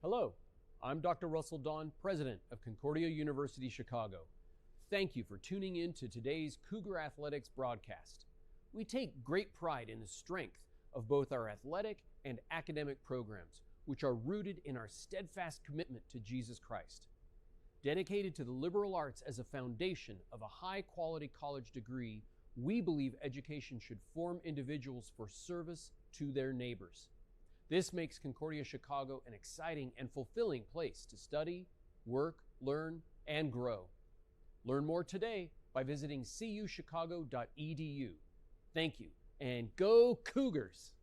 Hello, I'm Dr. Russell Dawn, President of Concordia University Chicago. Thank you for tuning in to today's Cougar Athletics broadcast. We take great pride in the strength of both our athletic and academic programs, which are rooted in our steadfast commitment to Jesus Christ. Dedicated to the liberal arts as a foundation of a high-quality college degree, we believe education should form individuals for service to their neighbors. This makes Concordia Chicago an exciting and fulfilling place to study, work, learn, and grow. Learn more today by visiting cuchicago.edu. Thank you, and go Cougars!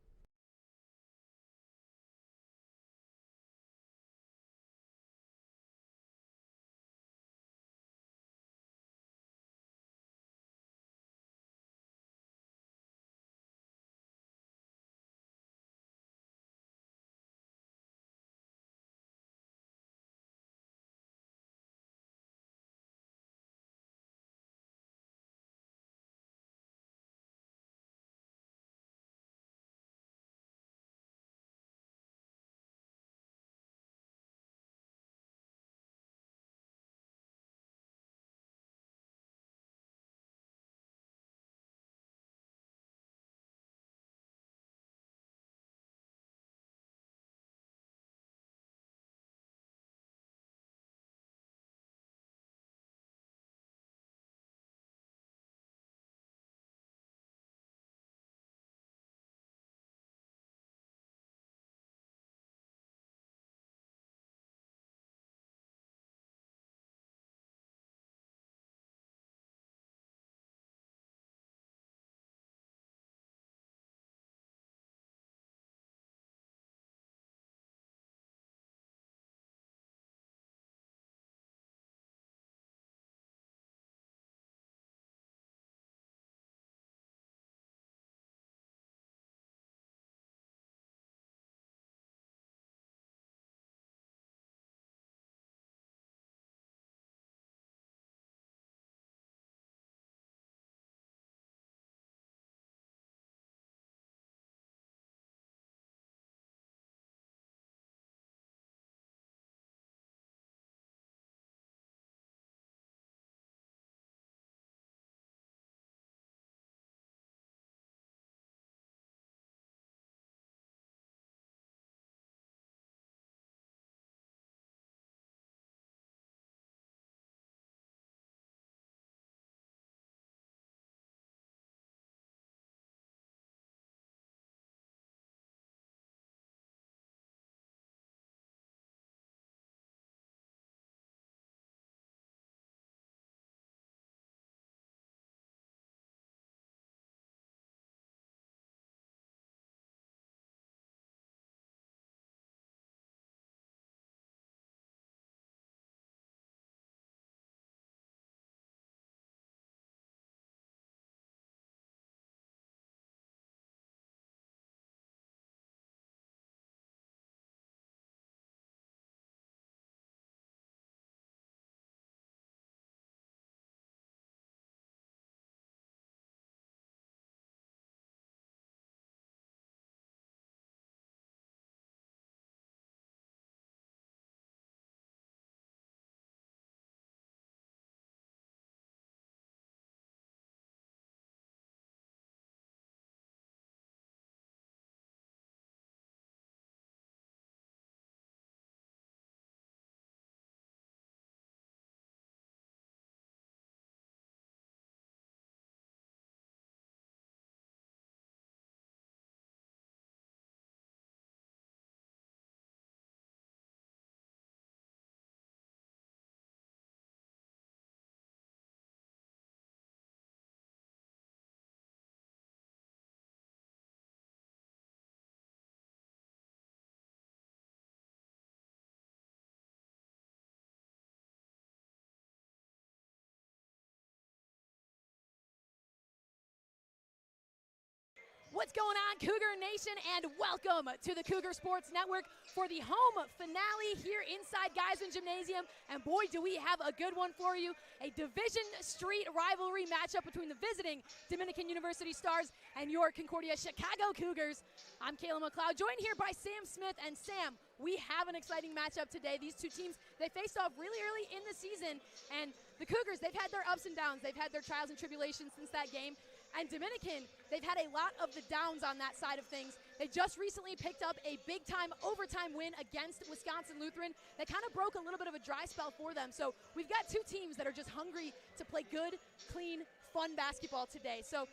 What's going on, Cougar Nation, and welcome to the Cougar Sports Network for the home finale here inside Geisman Gymnasium. And boy, do we have a good one for you. A Division Street rivalry matchup between the visiting Dominican University Stars and your Concordia Chicago Cougars. I'm Kayla McLeod, joined here by Sam Smith. And Sam, we have an exciting matchup today. These two teams, they faced off really early in the season. And the Cougars, they've had their ups and downs. They've had their trials and tribulations since that game. And Dominican, they've had a lot of the downs on that side of things. They just recently picked up a big-time overtime win against Wisconsin Lutheran that kind of broke a little bit of a dry spell for them. So we've got two teams that are just hungry to play good, clean, fun basketball today. So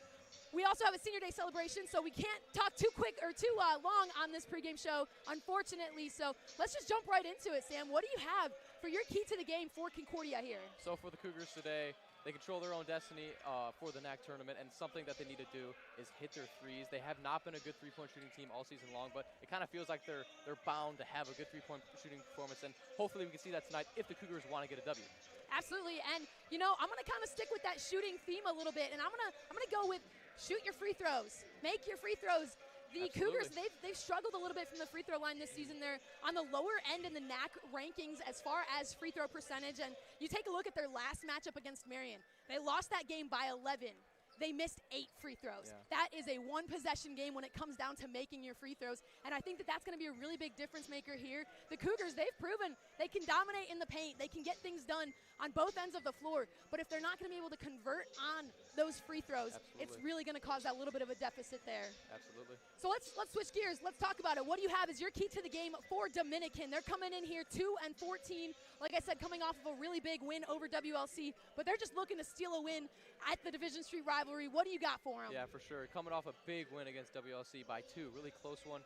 we also have a senior day celebration, so we can't talk too quick or too long on this pregame show, unfortunately. So let's just jump right into it, Sam. What do you have for your key to the game for Concordia here? So for the Cougars today, they control their own destiny for the NAC tournament, and something that they need to do is hit their threes. They have not been a good three-point shooting team all season long, but it kind of feels like they're bound to have a good three-point shooting performance, and hopefully we can see that tonight if the Cougars want to get a W. Absolutely, and you know, I'm gonna kind of stick with that shooting theme a little bit, and I'm gonna go with shoot your free throws, make your free throws. The Cougars, they've struggled a little bit from the free throw line this season. They're on the lower end in the NAC rankings as far as free throw percentage. And you take a look at their last matchup against Marion. They lost that game by 11. They missed 8 free throws. Yeah. That is a one-possession game when it comes down to making your free throws. And I think that that's going to be a really big difference maker here. The Cougars, they've proven they can dominate in the paint. They can get things done on both ends of the floor. But if they're not going to be able to convert on those free throws, it's really going to cause that little bit of a deficit there. Absolutely. So let's switch gears. Let's talk about it. What do you have as your key to the game for Dominican? They're coming in here 2-14. Like I said, coming off of a really big win over WLC. But they're just looking to steal a win at the Division Street rivalry. What do you got for them? Yeah, for sure. Coming off a big win against WLC by 2. Really close one.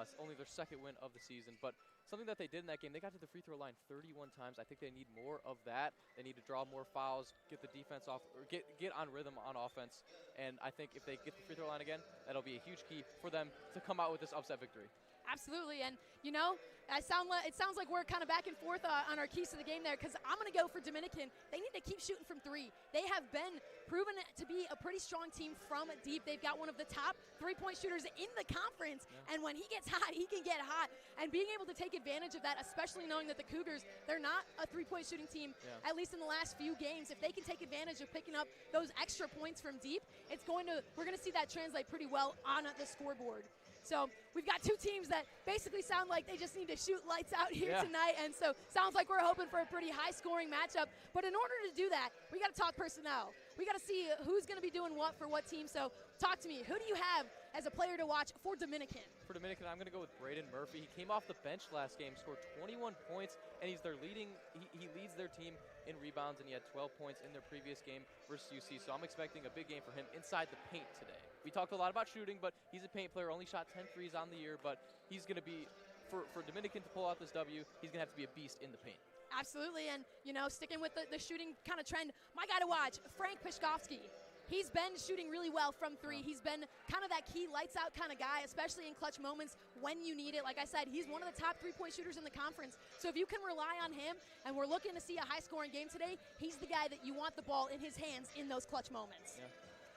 It's only their second win of the season. But something that they did in that game, they got to the free throw line 31 times. I think they need more of that. They need to draw more fouls, get the defense off, or get on rhythm on offense. And I think if they get the free throw line again, that'll be a huge key for them to come out with this upset victory. Absolutely, and you know, it sounds like we're kind of back and forth on our keys to the game there, because I'm going to go for Dominican. They need to keep shooting from 3. They have been proven to be a pretty strong team from deep. They've got one of the top three-point shooters in the conference, and when he gets hot, he can get hot. And being able to take advantage of that, especially knowing that the Cougars, they're not a three-point shooting team, at least in the last few games. If they can take advantage of picking up those extra points from deep, we're going to see that translate pretty well on the scoreboard. So we've got two teams that basically sound like they just need to shoot lights out here tonight. And so sounds like we're hoping for a pretty high-scoring matchup. But in order to do that, we got to talk personnel. We got to see who's going to be doing what for what team. So talk to me. Who do you have as a player to watch for Dominican? For Dominican, I'm going to go with Braden Murphy. He came off the bench last game, scored 21 points, and he's their leading. He leads their team in rebounds, and he had 12 points in their previous game versus UC. So I'm expecting a big game for him inside the paint today. We talked a lot about shooting, but he's a paint player. Only shot 10 threes on the year, but he's going to be, for Dominican to pull out this W, he's going to have to be a beast in the paint. Absolutely, and, you know, sticking with the shooting kind of trend, my guy to watch, Frank Pishkovsky. He's been shooting really well from 3. He's been kind of that key lights-out kind of guy, especially in clutch moments when you need it. Like I said, he's one of the top three-point shooters in the conference. So if you can rely on him, and we're looking to see a high-scoring game today, he's the guy that you want the ball in his hands in those clutch moments. Yeah.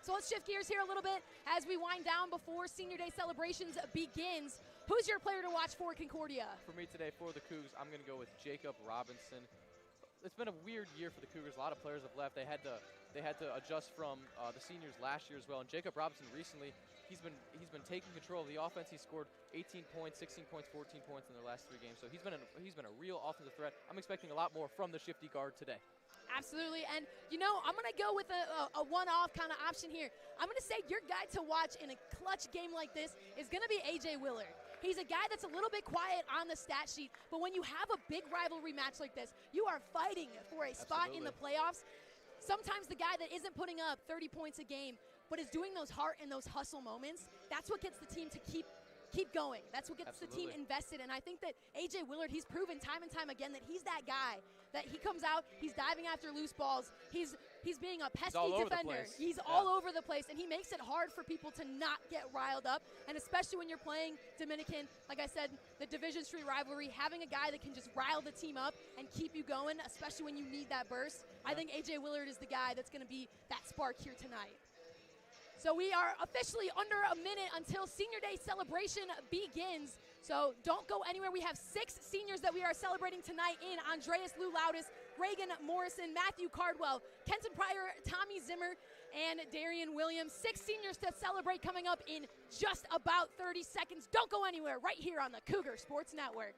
So let's shift gears here a little bit as we wind down before Senior Day celebrations begins. Who's your player to watch for Concordia? For me today, for the Cougs, I'm going to go with Jacob Robinson. It's been a weird year for the Cougars. A lot of players have left. They had to adjust from the seniors last year as well. And Jacob Robinson recently, he's been taking control of the offense. He scored 18 points, 16 points, 14 points in their last 3 games. So he's been a real offensive threat. I'm expecting a lot more from the shifty guard today. Absolutely, and you know, I'm going to go with a one-off kind of option here. I'm going to say your guy to watch in a clutch game like this is going to be A.J. Willard. He's a guy that's a little bit quiet on the stat sheet, but when you have a big rivalry match like this, you are fighting for a spot in the playoffs. Sometimes the guy that isn't putting up 30 points a game, but is doing those heart and those hustle moments, that's what gets the team to keep going. That's what gets the team invested. And I think that A.J. Willard, he's proven time and time again that he's that guy. That he comes out, he's diving after loose balls. He's being a pesky defender. He's all over the place, and he makes it hard for people to not get riled up. And especially when you're playing Dominican, like I said, the Division Street rivalry, having a guy that can just rile the team up and keep you going, especially when you need that burst. I think A.J. Willard is the guy that's going to be that spark here tonight. So we are officially under a minute until Senior Day celebration begins. So don't go anywhere. We have 6 seniors that we are celebrating tonight in Andreas Lou Loudis, Reagan Morrison, Matthew Cardwell, Kenton Pryor, Tommy Zimmer, and Darian Williams. 6 seniors to celebrate coming up in just about 30 seconds. Don't go anywhere, right here on the Cougar Sports Network.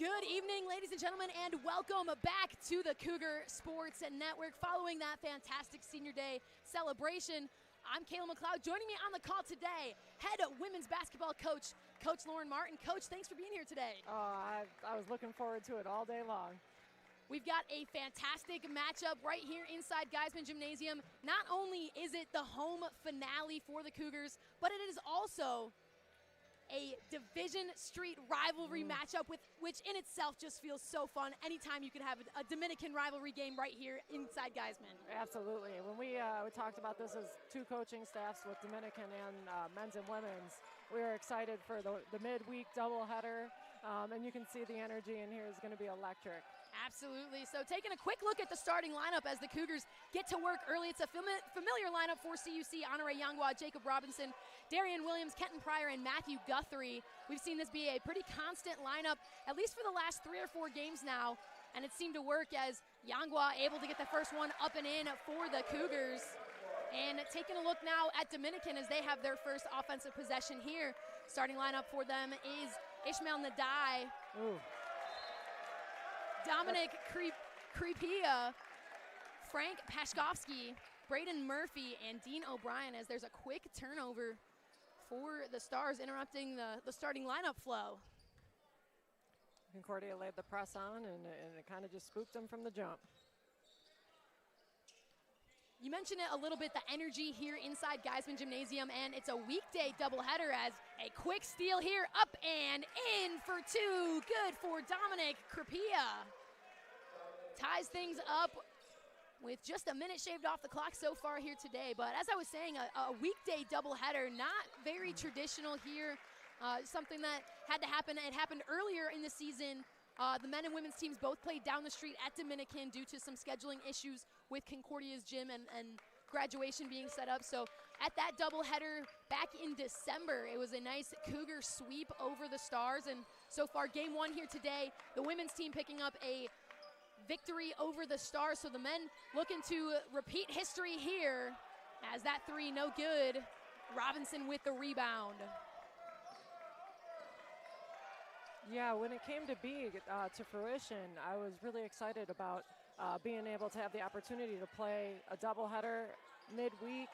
Good evening, ladies and gentlemen, and welcome back to the Cougar Sports Network. Following that fantastic Senior Day celebration, I'm Kayla McLeod. Joining me on the call today, head women's basketball coach, Coach Lauren Martin. Coach, thanks for being here today. I was looking forward to it all day long. We've got a fantastic matchup right here inside Geisman Gymnasium. Not only is it the home finale for the Cougars, but it is also a Division Street rivalry matchup, which in itself just feels so fun. Anytime you could have a Dominican rivalry game right here inside Geisman. Absolutely. When we talked about this as two coaching staffs with Dominican and men's and women's, we were excited for the midweek doubleheader, and you can see the energy in here is going to be electric. Absolutely. So taking a quick look at the starting lineup as the Cougars get to work early. It's a familiar lineup for CUC. Honore Yangwa, Jacob Robinson, Darian Williams, Kenton Pryor, and Matthew Guthrie. We've seen this be a pretty constant lineup, at least for the last 3 or 4 games now, and it seemed to work as Yangwa able to get the first one up and in for the Cougars. And taking a look now at Dominican as they have their first offensive possession here. Starting lineup for them is Ishmael Nadai. Ooh. Dominic Kripia, Frank Pashkovsky, Braden Murphy, and Dean O'Brien as there's a quick turnover for the Stars, interrupting the starting lineup flow. Concordia laid the press on, and it kind of just spooked them from the jump. You mentioned it a little bit, the energy here inside Geisman Gymnasium, and it's a weekday doubleheader as a quick steal here, up and in for 2. Good for Dominic Kripia. Ties things up with just a minute shaved off the clock so far here today. But as I was saying, a weekday doubleheader, not very traditional here. Something that had to happen. It happened earlier in the season. The men and women's teams both played down the street at Dominican due to some scheduling issues with Concordia's gym and graduation being set up. So at that doubleheader back in December, it was a nice Cougar sweep over the Stars. And so far, game 1 here today, the women's team picking up a victory over the Stars. So the men looking to repeat history here as that 3 no good. Robinson with the rebound. Yeah, when it came to fruition, I was really excited about being able to have the opportunity to play a doubleheader midweek,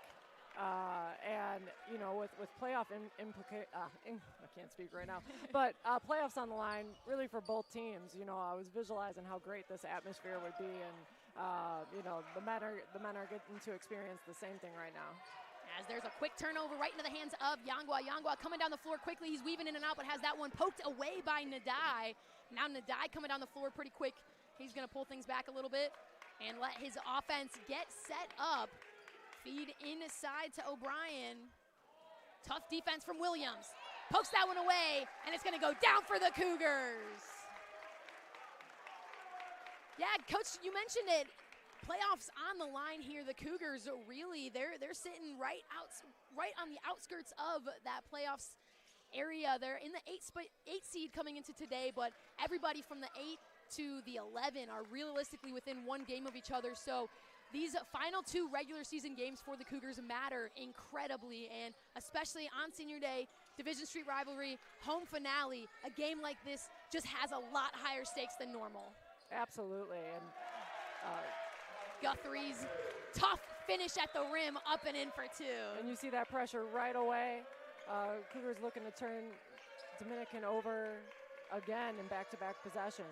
and you know, with playoff I can't speak right now, but playoffs on the line, really for both teams. You know, I was visualizing how great this atmosphere would be, and you know, the men are getting to experience the same thing right now. As there's a quick turnover right into the hands of Yangwa. Yangwa coming down the floor quickly. He's weaving in and out, but has that one poked away by Nadai. Now Nadai coming down the floor pretty quick. He's going to pull things back a little bit and let his offense get set up. Feed inside to O'Brien. Tough defense from Williams. Pokes that one away, and it's going to go down for the Cougars. Yeah, Coach, you mentioned it. Playoffs on the line here. The Cougars really, they're sitting right on the outskirts of that playoffs area. They're in the 8 seed coming into today, but everybody from the 8 to the 11 are realistically within 1 game of each other. So these final 2 regular season games for the Cougars matter incredibly, and especially on Senior Day, Division Street rivalry, home finale, a game like this just has a lot higher stakes than normal. Absolutely, and Guthrie's tough finish at the rim, up and in for 2. And you see that pressure right away. Cougars looking to turn Dominican over again in back-to-back possessions.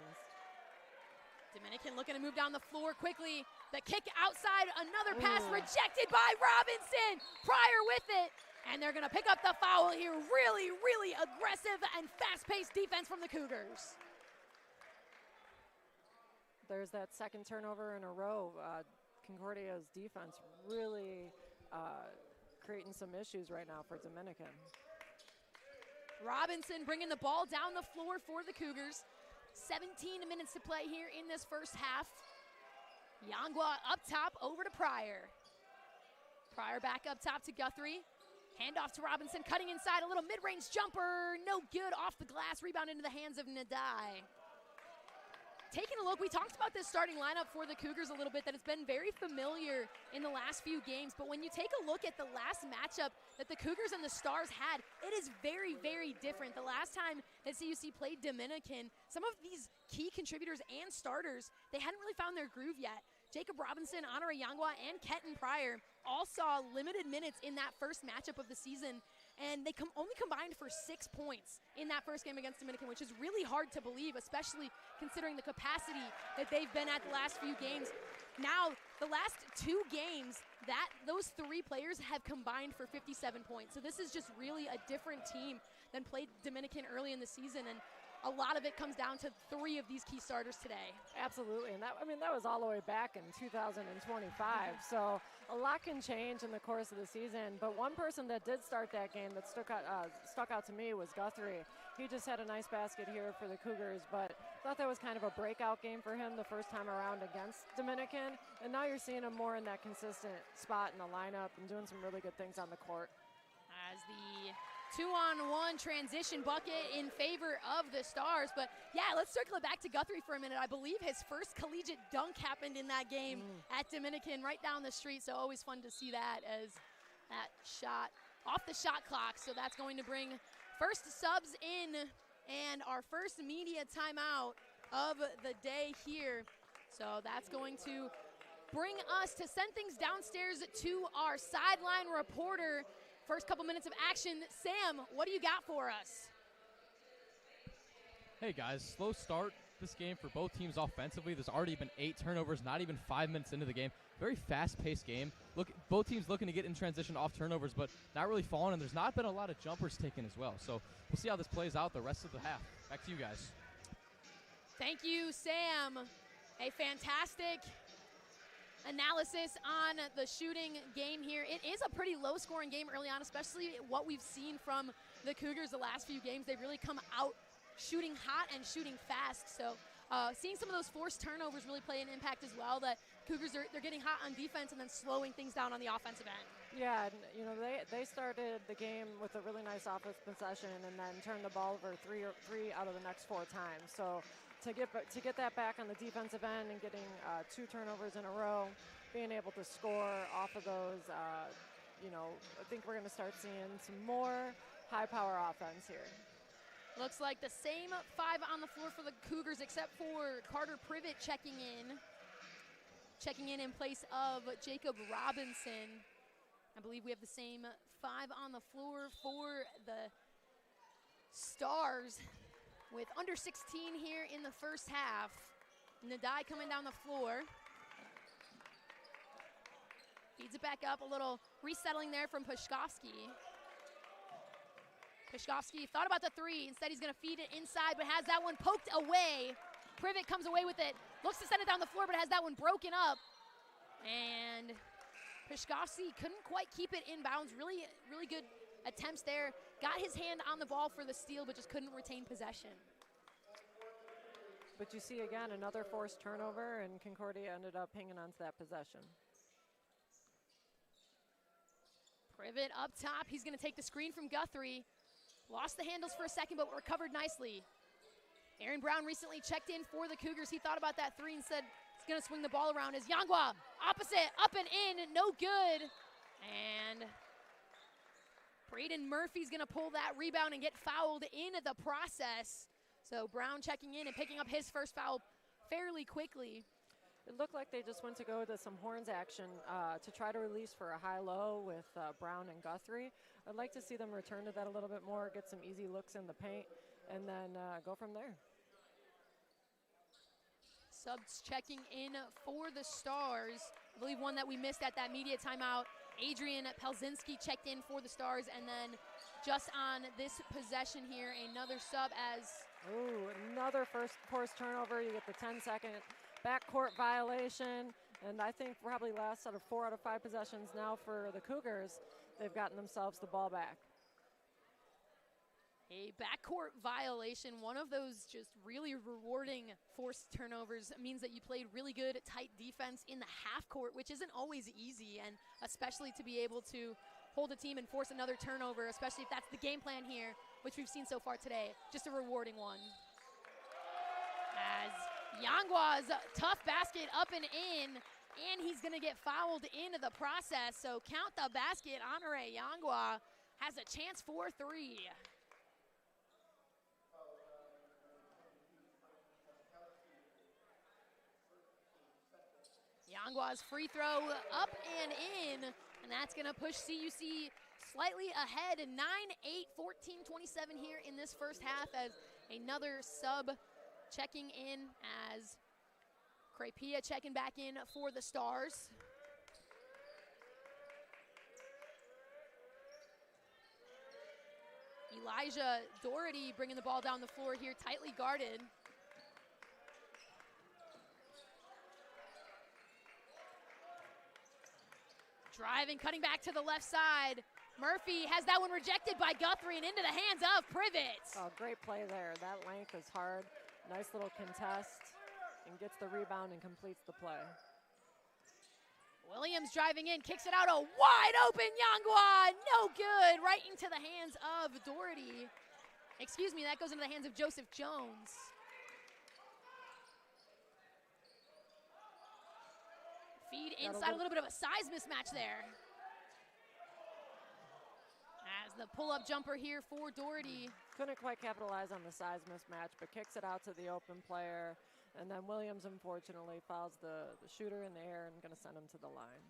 Dominican looking to move down the floor quickly. The kick outside, another pass rejected by Robinson. Pryor with it, and they're going to pick up the foul here. Really, really aggressive and fast-paced defense from the Cougars. There's that second turnover in a row. Concordia's defense really creating some issues right now for Dominican. Robinson bringing the ball down the floor for the Cougars. 17 minutes to play here in this first half. Yangwa up top over to Pryor. Pryor back up top to Guthrie. Handoff to Robinson, cutting inside, a little mid-range jumper. No good, off the glass, rebound into the hands of Nadai. taking a look, we talked about this starting lineup for the Cougars a little bit, that it's been very familiar in the last few games, but when you take a look at the last matchup that the Cougars and the Stars had, it is very, very different. The last time that CUC played Dominican, some of these key contributors and starters, they hadn't really found their groove yet. Jacob Robinson, Honor Yangwa, and Kenton Pryor all saw limited minutes in that first matchup of the season, and they only combined for 6 points in that first game against Dominican, which is really hard to believe, especially considering the capacity that they've been at the last few games. Now, the last 2 games, those 3 players have combined for 57 points. So this is just really a different team than played Dominican early in the season, and a lot of it comes down to 3 of these key starters today. Absolutely, and that was all the way back in 2025. So a lot can change in the course of the season. But one person that did start that game that stuck out to me was Guthrie. He just had a nice basket here for the Cougars, but thought that was kind of a breakout game for him the first time around against Dominican. And now you're seeing him more in that consistent spot in the lineup and doing some really good things on the court. As the 2-on-1 transition bucket in favor of the Stars. But yeah, let's circle it back to Guthrie for a minute. I believe his first collegiate dunk happened in that game at Dominican, right down the street. So always fun to see that, as that shot off the shot clock. So that's going to bring first subs in and our first media timeout of the day here. So that's going to bring us to send things downstairs to our sideline reporter. First couple minutes of action. Sam, what do you got for us? Hey guys, slow start this game for both teams offensively. There's already been 8 turnovers, not even 5 minutes into the game. Very fast-paced game. Look, both teams looking to get in transition off turnovers, but not really falling, and there's not been a lot of jumpers taken as well. So we'll see how this plays out the rest of the half. Back to you guys. Thank you, Sam. A fantastic analysis on the shooting game here. It is a pretty low-scoring game early on, especially what we've seen from the Cougars the last few games. They've really come out shooting hot and shooting fast. So seeing some of those forced turnovers really play an impact as well, that Cougars they're getting hot on defense and then slowing things down on the offensive end. Yeah, and, they started the game with a really nice offensive possession and then turned the ball over three out of the next 4 times. So to get that back on the defensive end and getting 2 turnovers in a row, being able to score off of those, I think we're going to start seeing some more high-power offense here. Looks like the same 5 on the floor for the Cougars, except for Carter Privet checking in in place of Jacob Robinson. I believe we have the same 5 on the floor for the Stars, with under 16 here in the first half. Nadai coming down the floor. Feeds it back up, a little resettling there from Pashkovsky. Pashkovsky thought about the 3. Instead, he's going to feed it inside, but has that one poked away. Privet comes away with it. Looks to send it down the floor, but has that one broken up. And Pashkovsky couldn't quite keep it inbounds. Really, really good attempts there. Got his hand on the ball for the steal, but just couldn't retain possession. But you see, again, another forced turnover, and Concordia ended up hanging on to that possession. Privet up top. He's going to take the screen from Guthrie. Lost the handles for a second, but recovered nicely. Aaron Brown recently checked in for the Cougars. He thought about that 3 and said he's going to swing the ball around. As Yangwa, opposite, up and in, no good. And Braden Murphy's going to pull that rebound and get fouled in the process. So Brown checking in and picking up his first foul fairly quickly. It looked like they just went to go to some horns action to try to release for a high-low with Brown and Guthrie. I'd like to see them return to that a little bit more, get some easy looks in the paint, and then go from there. Subs checking in for the Stars. I believe one that we missed at that media timeout. Adrian Pelzinski checked in for the Stars, and then just on this possession here, another sub as... Ooh, another forced turnover. You get the 10-second backcourt violation, and I think probably last out of 4 out of 5 possessions now for the Cougars, they've gotten themselves the ball back. A backcourt violation, one of those just really rewarding forced turnovers, means that you played really good tight defense in the half court, which isn't always easy, and especially to be able to hold a team and force another turnover, especially if that's the game plan here, which we've seen so far today. Just a rewarding one. As Yangwa's tough basket up and in, and he's going to get fouled into the process. So count the basket. Honore Yangwa has a chance for 3. Yangwa's free throw up and in, and that's going to push CUC slightly ahead. 9-8, 14-27 here in this first half as another sub checking in as Crepia checking back in for the Stars. Elijah Doherty bringing the ball down the floor here, tightly guarded. Driving, cutting back to the left side. Murphy has that one rejected by Guthrie and into the hands of Privet. Oh, great play there. That length is hard. Nice little contest, and gets the rebound and completes the play. Williams driving in, kicks it out, a wide open Yangwa, no good, right into the hands of Doherty. Excuse me, that goes into the hands of Joseph Jones. Feed inside, a little bit of a size mismatch there. As the pull-up jumper here for Doherty. Couldn't quite capitalize on the size mismatch, but kicks it out to the open player. And then Williams, unfortunately, fouls the shooter in the air and going to send him to the line.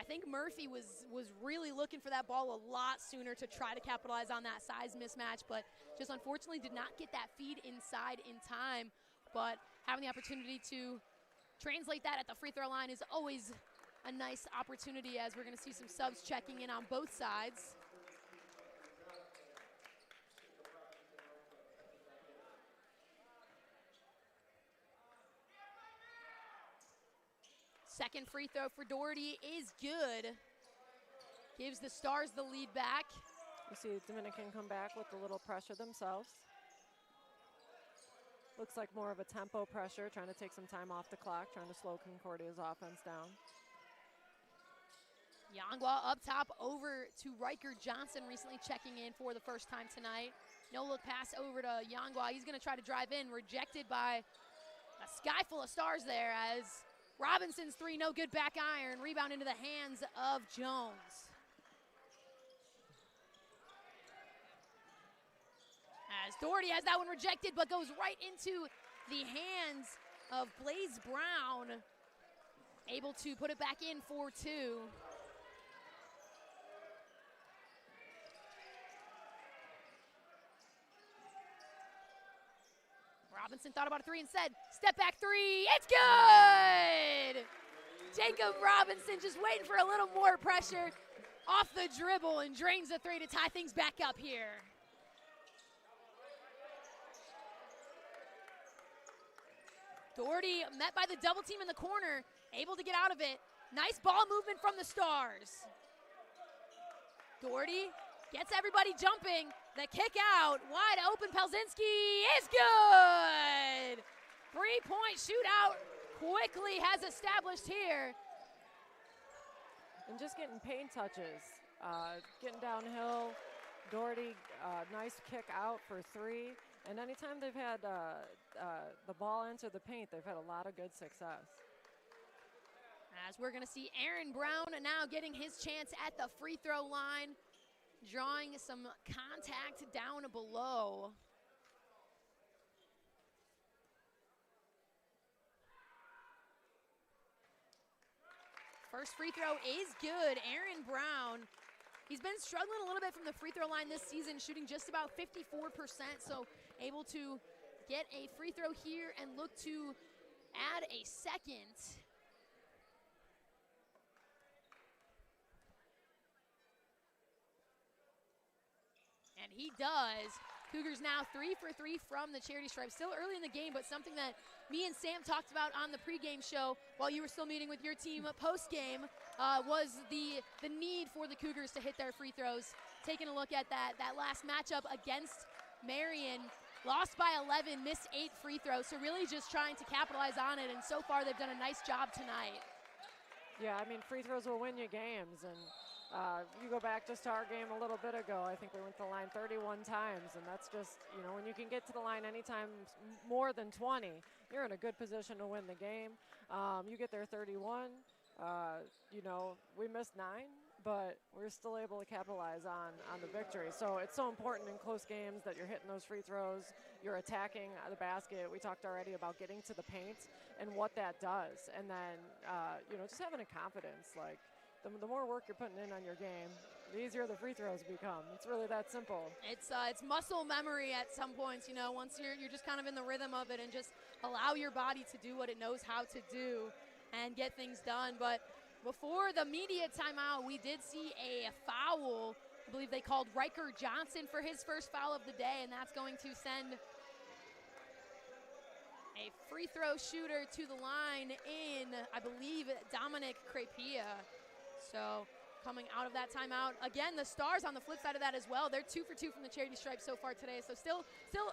I think Murphy was really looking for that ball a lot sooner to try to capitalize on that size mismatch, but just unfortunately did not get that feed inside in time. But having the opportunity to translate that at the free throw line is always a nice opportunity, as we're going to see some subs checking in on both sides. Second free throw for Doherty is good. Gives the Stars the lead back. You see Dominican come back with a little pressure themselves. Looks like more of a tempo pressure, trying to take some time off the clock, trying to slow Concordia's offense down. Yangwa up top over to Riker Johnson, recently checking in for the first time tonight. No look pass over to Yangwa. He's going to try to drive in, rejected by a sky full of Stars there, as Robinson's three, no good, back iron, rebound into the hands of Jones. As Doherty has that one rejected, but goes right into the hands of Blaze Brown, able to put it back in for 2. Robinson thought about a 3 and said, step back 3, it's good! Jacob Robinson just waiting for a little more pressure off the dribble and drains the 3 to tie things back up here. Doherty met by the double team in the corner, able to get out of it. Nice ball movement from the Stars. Doherty gets everybody jumping. The kick out, wide open, Pelzinski is good! 3-point shootout quickly has established here. And just getting paint touches, getting downhill. Doherty, nice kick out for 3. And anytime they've had the ball enter the paint, they've had a lot of good success. As we're gonna see Aaron Brown now getting his chance at the free throw line, drawing some contact down below. First free throw is good. Aaron Brown, he's been struggling a little bit from the free throw line this season, shooting just about 54%, so able to get a free throw here and look to add a second. And he does. Cougars now 3 for 3 from the charity stripe. Still early in the game, but something that me and Sam talked about on the pregame show while you were still meeting with your team postgame was the need for the Cougars to hit their free throws. Taking a look at that last matchup against Marion, lost by 11, missed 8 free throws. So really just trying to capitalize on it, and so far they've done a nice job tonight. Yeah, I mean, free throws will win you games, and You go back just to our game a little bit ago, I think we went to the line 31 times, and that's just, when you can get to the line anytime more than 20, you're in a good position to win the game. You get there 31, we missed 9, but we're still able to capitalize on the victory. So it's so important in close games that you're hitting those free throws, you're attacking the basket. We talked already about getting to the paint and what that does, and then, just having a confidence, like, the more work you're putting in on your game, the easier the free throws become. It's really that simple. It's muscle memory at some points, once you're just kind of in the rhythm of it and just allow your body to do what it knows how to do and get things done. But before the media timeout, we did see a foul. I believe they called Riker Johnson for his first foul of the day, and that's going to send a free throw shooter to the line in, I believe, Dominic Crepia. So coming out of that timeout, again, the Stars on the flip side of that as well. They're 2 for 2 from the charity stripe so far today. So still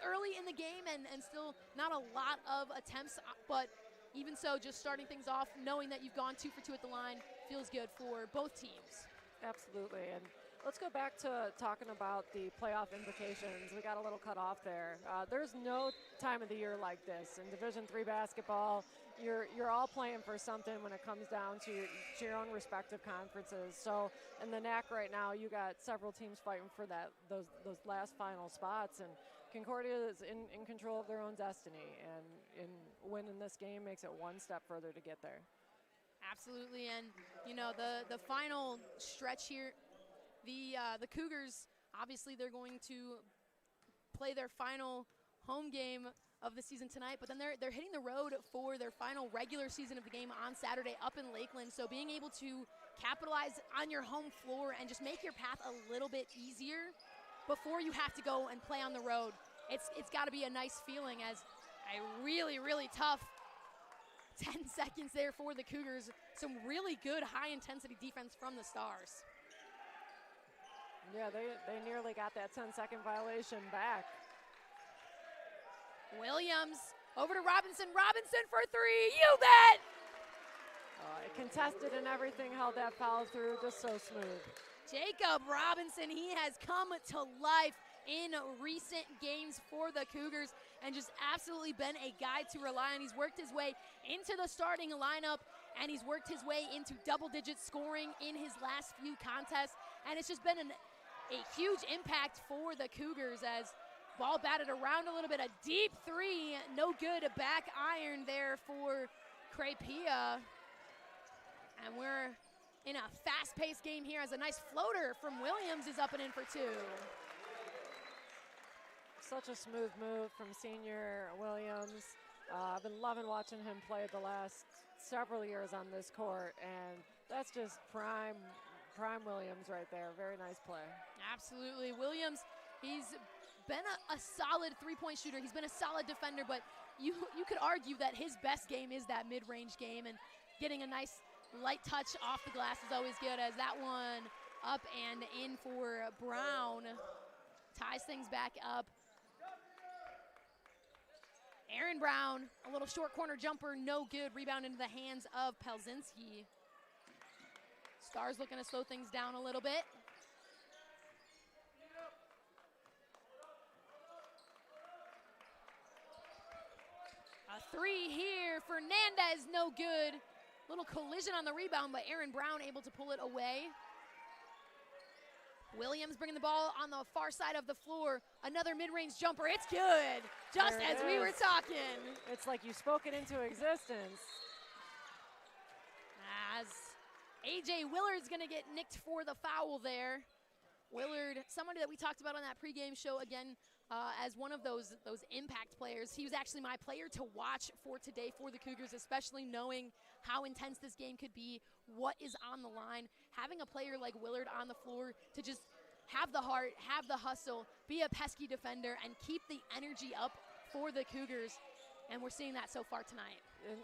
early in the game and still not a lot of attempts, but even so, just starting things off, knowing that you've gone 2 for 2 at the line feels good for both teams. Absolutely. And let's go back to talking about the playoff implications. We got a little cut off there. There's no time of the year like this. In Division III basketball, you're all playing for something when it comes down to your own respective conferences. So in the NAC right now, you got several teams fighting for those last final spots, and Concordia is in control of their own destiny, and in winning this game makes it one step further to get there. Absolutely, and the final stretch here, the Cougars, obviously they're going to play their final home game of the season tonight, but then they're hitting the road for their final regular season of the game on Saturday up in Lakeland. So being able to capitalize on your home floor and just make your path a little bit easier before you have to go and play on the road, it's got to be a nice feeling, as a really, really tough 10 seconds there for the Cougars. Some really good high-intensity defense from the Stars. Yeah, they nearly got that 10-second violation back. Williams over to Robinson. Robinson for 3. You bet! Contested and everything, held that foul through just so smooth. Jacob Robinson, he has come to life in recent games for the Cougars and just absolutely been a guy to rely on. He's worked his way into the starting lineup, and he's worked his way into double-digit scoring in his last few contests, and it's just been a huge impact for the Cougars as ball batted around a little bit. A deep 3, no good. A back iron there for Crepia. And we're in a fast-paced game here as a nice floater from Williams is up and in for 2. Such a smooth move from senior Williams. I've been loving watching him play the last several years on this court, and that's just prime Williams right there. Very nice play. Absolutely. Williams, he's been a solid three-point shooter. He's been a solid defender, but you could argue that his best game is that mid-range game, and getting a nice light touch off the glass is always good, as that one up and in for Brown ties things back up. Aaron Brown, a little short corner jumper, no good. Rebound into the hands of Pelzinski. Stars looking to slow things down a little bit. A 3 here. Fernandez, no good. Little collision on the rebound, but Aaron Brown able to pull it away. Williams bringing the ball on the far side of the floor. Another mid-range jumper. It's good, just as we were talking. It's like you spoke it into existence. As A.J. Willard's going to get nicked for the foul there. Willard, somebody that we talked about on that pregame show, again, as one of those impact players. He was actually my player to watch for today for the Cougars, especially knowing how intense this game could be, what is on the line. Having a player like Willard on the floor to just have the heart, have the hustle, be a pesky defender, and keep the energy up for the Cougars. And we're seeing that so far tonight.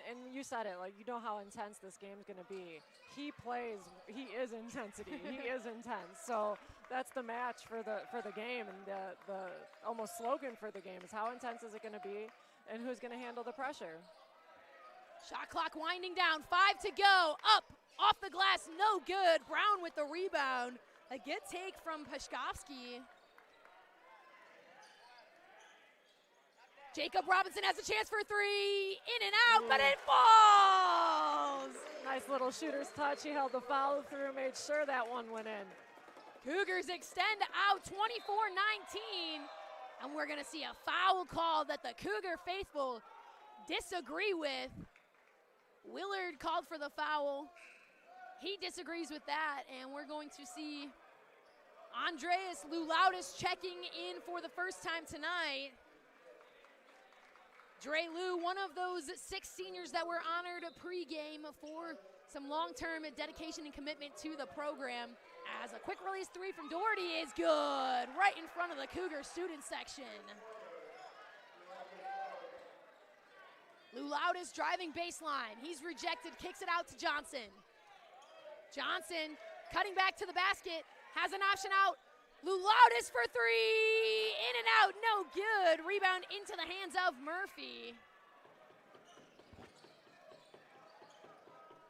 And you said it, like, you know how intense this game's going to be. He is intensity. He is intense. So that's the match for the game, and the almost slogan for the game is how intense is it going to be, and who's going to handle the pressure. Shot clock winding down, 5 to go. Up Off the glass, no good. Brown with the rebound. A good take from Pashkovsky. Jacob Robinson has a chance for three. In and out, but it falls. Nice little shooter's touch. He held the follow through, made sure that one went in. Cougars extend out 24-19. And we're going to see a foul call that the Cougar faithful disagree with. Willard called for the foul. He disagrees with that, and we're going to see Andreas Lulaudis checking in for the first time tonight. Dre Lou, one of those 6 seniors that were honored pregame for some long-term dedication and commitment to the program. As a quick release 3 from Doherty is good, right in front of the Cougar student section. Lulaudis driving baseline. He's rejected, kicks it out to Johnson. Johnson cutting back to the basket, has an option out. Lulaudis for 3, in and out, no good. Rebound into the hands of Murphy.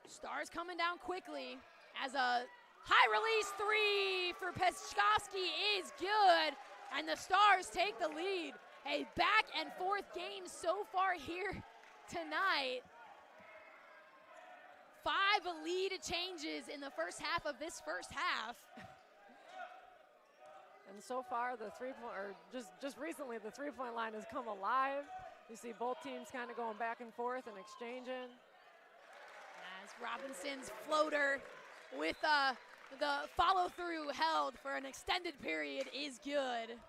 Stars coming down quickly as a high release 3 for Peskowski is good, and the Stars take the lead. A back and forth game so far here tonight. 5 lead changes in the first half of this first half. And so far, the just recently, the three-point line has come alive. You see both teams kind of going back and forth and exchanging. As Robinson's floater with the follow-through held for an extended period is good.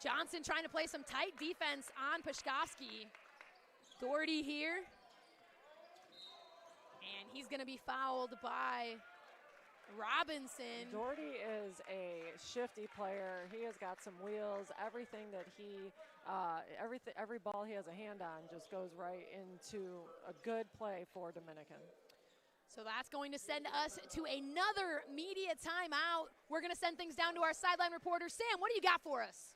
Johnson trying to play some tight defense on Pashkovsky. Doherty here. And he's going to be fouled by Robinson. Doherty is a shifty player. He has got some wheels. Everything that every ball he has a hand on just goes right into a good play for Dominican. So that's going to send us to another media timeout. We're going to send things down to our sideline reporter. Sam, what do you got for us?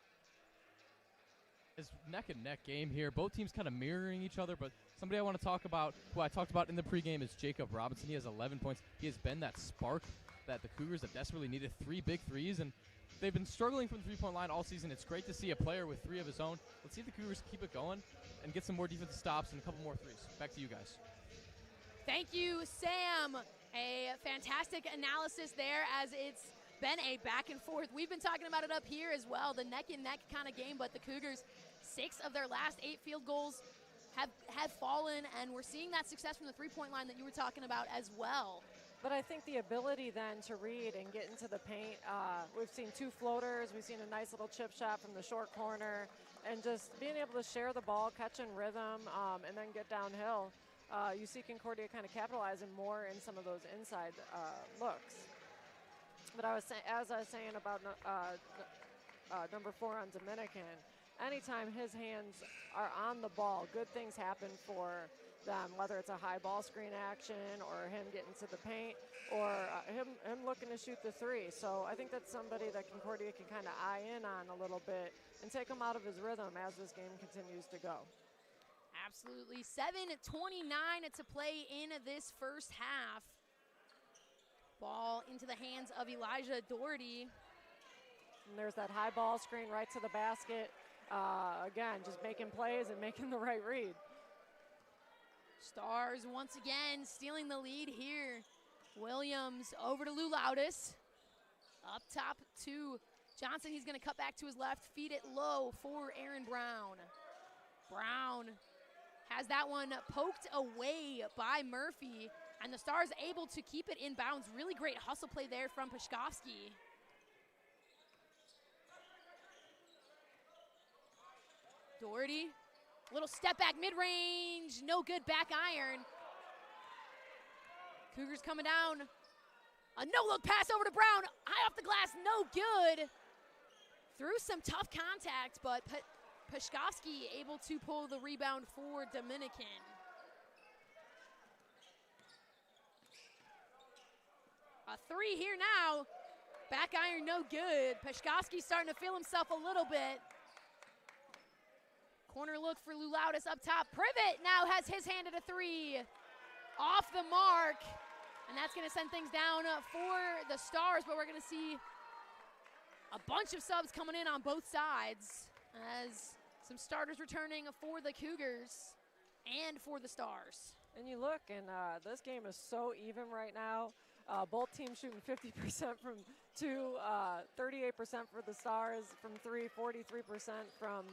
It's neck and neck game here. Both teams kind of mirroring each other, but somebody I want to talk about, who I talked about in the pregame, is Jacob Robinson. He has 11 points. He has been that spark that the Cougars have desperately needed. 3 big threes, and they've been struggling from the three-point line all season. It's great to see a player with 3 of his own. Let's see if the Cougars keep it going and get some more defensive stops and a couple more threes. Back to you guys. Thank you, Sam. A fantastic analysis there, as it's been a back and forth. We've been talking about it up here as well, the neck and neck kind of game, but the Cougars, 6 of their last 8 field goals have fallen, and we're seeing that success from the three-point line that you were talking about as well. But I think the ability then to read and get into the paint, we've seen 2 floaters, we've seen a nice little chip shot from the short corner, and just being able to share the ball, catching rhythm, and then get downhill. You see Concordia kind of capitalizing more in some of those inside looks. But as I was saying about number 4 on Dominican, anytime his hands are on the ball, good things happen for them, whether it's a high ball screen action or him getting to the paint or him looking to shoot the 3. So I think that's somebody that Concordia can kind of eye in on a little bit and take him out of his rhythm as this game continues to go. Absolutely. 7:29 to play in this first half. Ball into the hands of Elijah Doherty. And there's that high ball screen right to the basket. Again, just making plays and making the right read. Stars once again stealing the lead here. Williams over to Lulaudis. Up top to Johnson. He's going to cut back to his left, feed it low for Aaron Brown. Brown has that one poked away by Murphy, and the Stars able to keep it in bounds. Really great hustle play there from Pashkovsky. Doherty, little step back mid-range, no good, back iron. Cougars coming down. A no-look pass over to Brown, high off the glass, no good. Through some tough contact, but Pashkovsky able to pull the rebound for Dominican. A 3 here now. Back iron, no good. Pashkovsky starting to feel himself a little bit. Corner look for Lulaudis up top. Privet now has his hand at a 3. off the mark. And that's going to send things down for the Stars, but we're going to see a bunch of subs coming in on both sides as some starters returning for the Cougars and for the Stars. And you look, and this game is so even right now. Both teams shooting 50% from 2, 38% for the Stars from 3, 43% from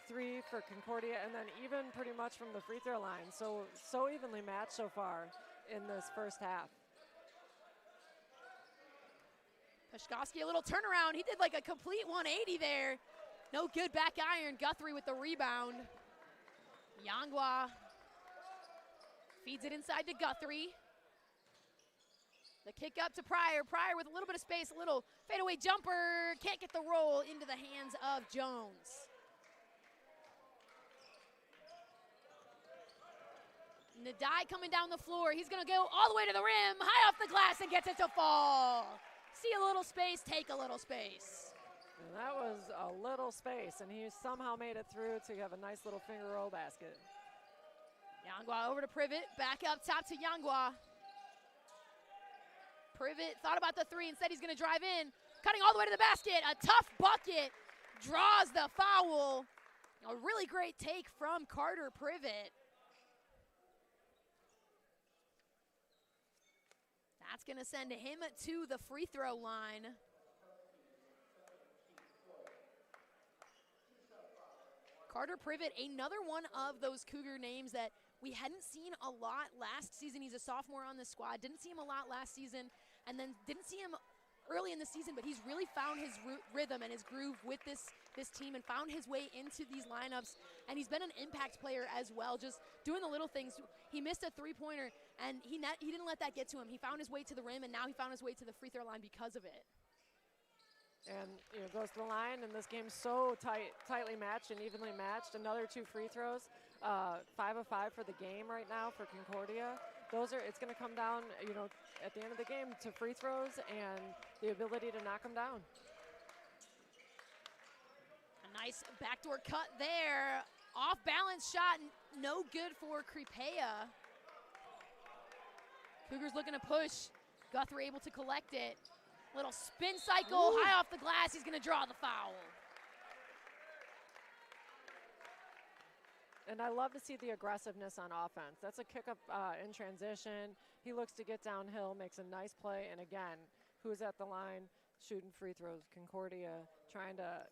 3 for Concordia, and then even pretty much from the free throw line. So evenly matched so far in this first half. Pashkovsky, a little turnaround. He did like a complete 180 there. No good back iron. Guthrie with the rebound. Yangwa feeds it inside to Guthrie. The kick up to Pryor. Pryor with a little bit of space, a little fadeaway jumper. Can't get the roll into the hands of Jones. Nadai coming down the floor. He's going to go all the way to the rim, high off the glass, and gets it to fall. See a little space, take a little space. And that was a little space, and he somehow made it through to have a nice little finger roll basket. Yangwa over to Privet, back up top to Yangwa. Privet thought about the three, instead he's going to drive in, cutting all the way to the basket. A tough bucket, draws the foul. A really great take from Carter Privet. That's going to send him to the free throw line. Carter Privet, another one of those Cougar names that we hadn't seen a lot last season. He's a sophomore on the squad. Didn't see him a lot last season, and then didn't see him early in the season, but he's really found his rhythm and his groove with this team and found his way into these lineups. And he's been an impact player as well, just doing the little things. He missed a three-pointer, and he didn't let that get to him. He found his way to the rim, and now he found his way to the free throw line because of it. And goes to the line, and this game's so tightly matched and evenly matched. Another 2 free throws, 5 of 5 for the game right now for Concordia. It's going to come down, at the end of the game to free throws and the ability to knock them down. A nice backdoor cut there. Off balance shot, no good for Crepea. Cougars looking to push. Guthrie able to collect it. Little spin cycle, high off the glass. He's going to draw the foul. And I love to see the aggressiveness on offense. That's a kick up in transition. He looks to get downhill, makes a nice play. And again, who's at the line shooting free throws? Concordia trying to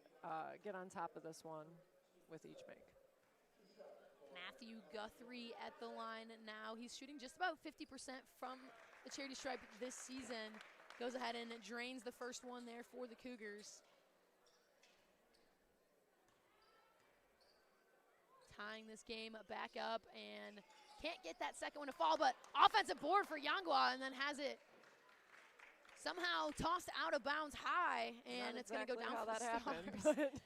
get on top of this one with each make. Matthew Guthrie at the line now. He's shooting just about 50% from the charity stripe this season. Goes ahead and drains the first one there for the Cougars. Tying this game back up and can't get that second one to fall, but offensive board for Yangwa, and then has it somehow tossed out of bounds high, and it's going to go down how for that the happened. Stars.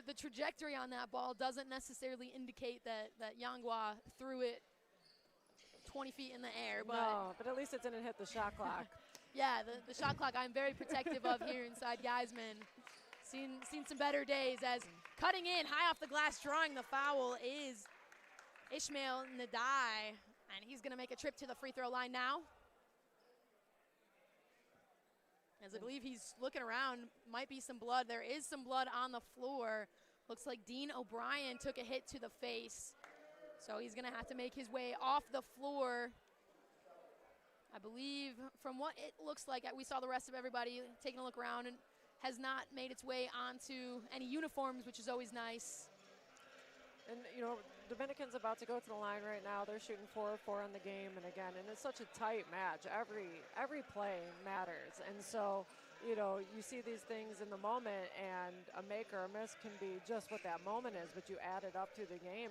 The trajectory on that ball doesn't necessarily indicate that Yangwa threw it 20 feet in the air. But no, but at least it didn't hit the shot clock. Yeah, the shot clock I'm very protective of here inside Geisman. Seen some better days as cutting in, high off the glass, drawing the foul is Ishmael Nadai. And he's going to make a trip to the free throw line now. As I believe he's looking around, might be some blood. There is some blood on the floor. Looks like Dean O'Brien took a hit to the face. So he's going to have to make his way off the floor. I believe from what it looks like, we saw the rest of everybody taking a look around and has not made its way onto any uniforms, which is always nice. And, Dominican's about to go to the line right now. They're shooting 4 of 4 on the game. And again, it's such a tight match. Every play matters. And so, you see these things in the moment, and a make or a miss can be just what that moment is, but you add it up through the game,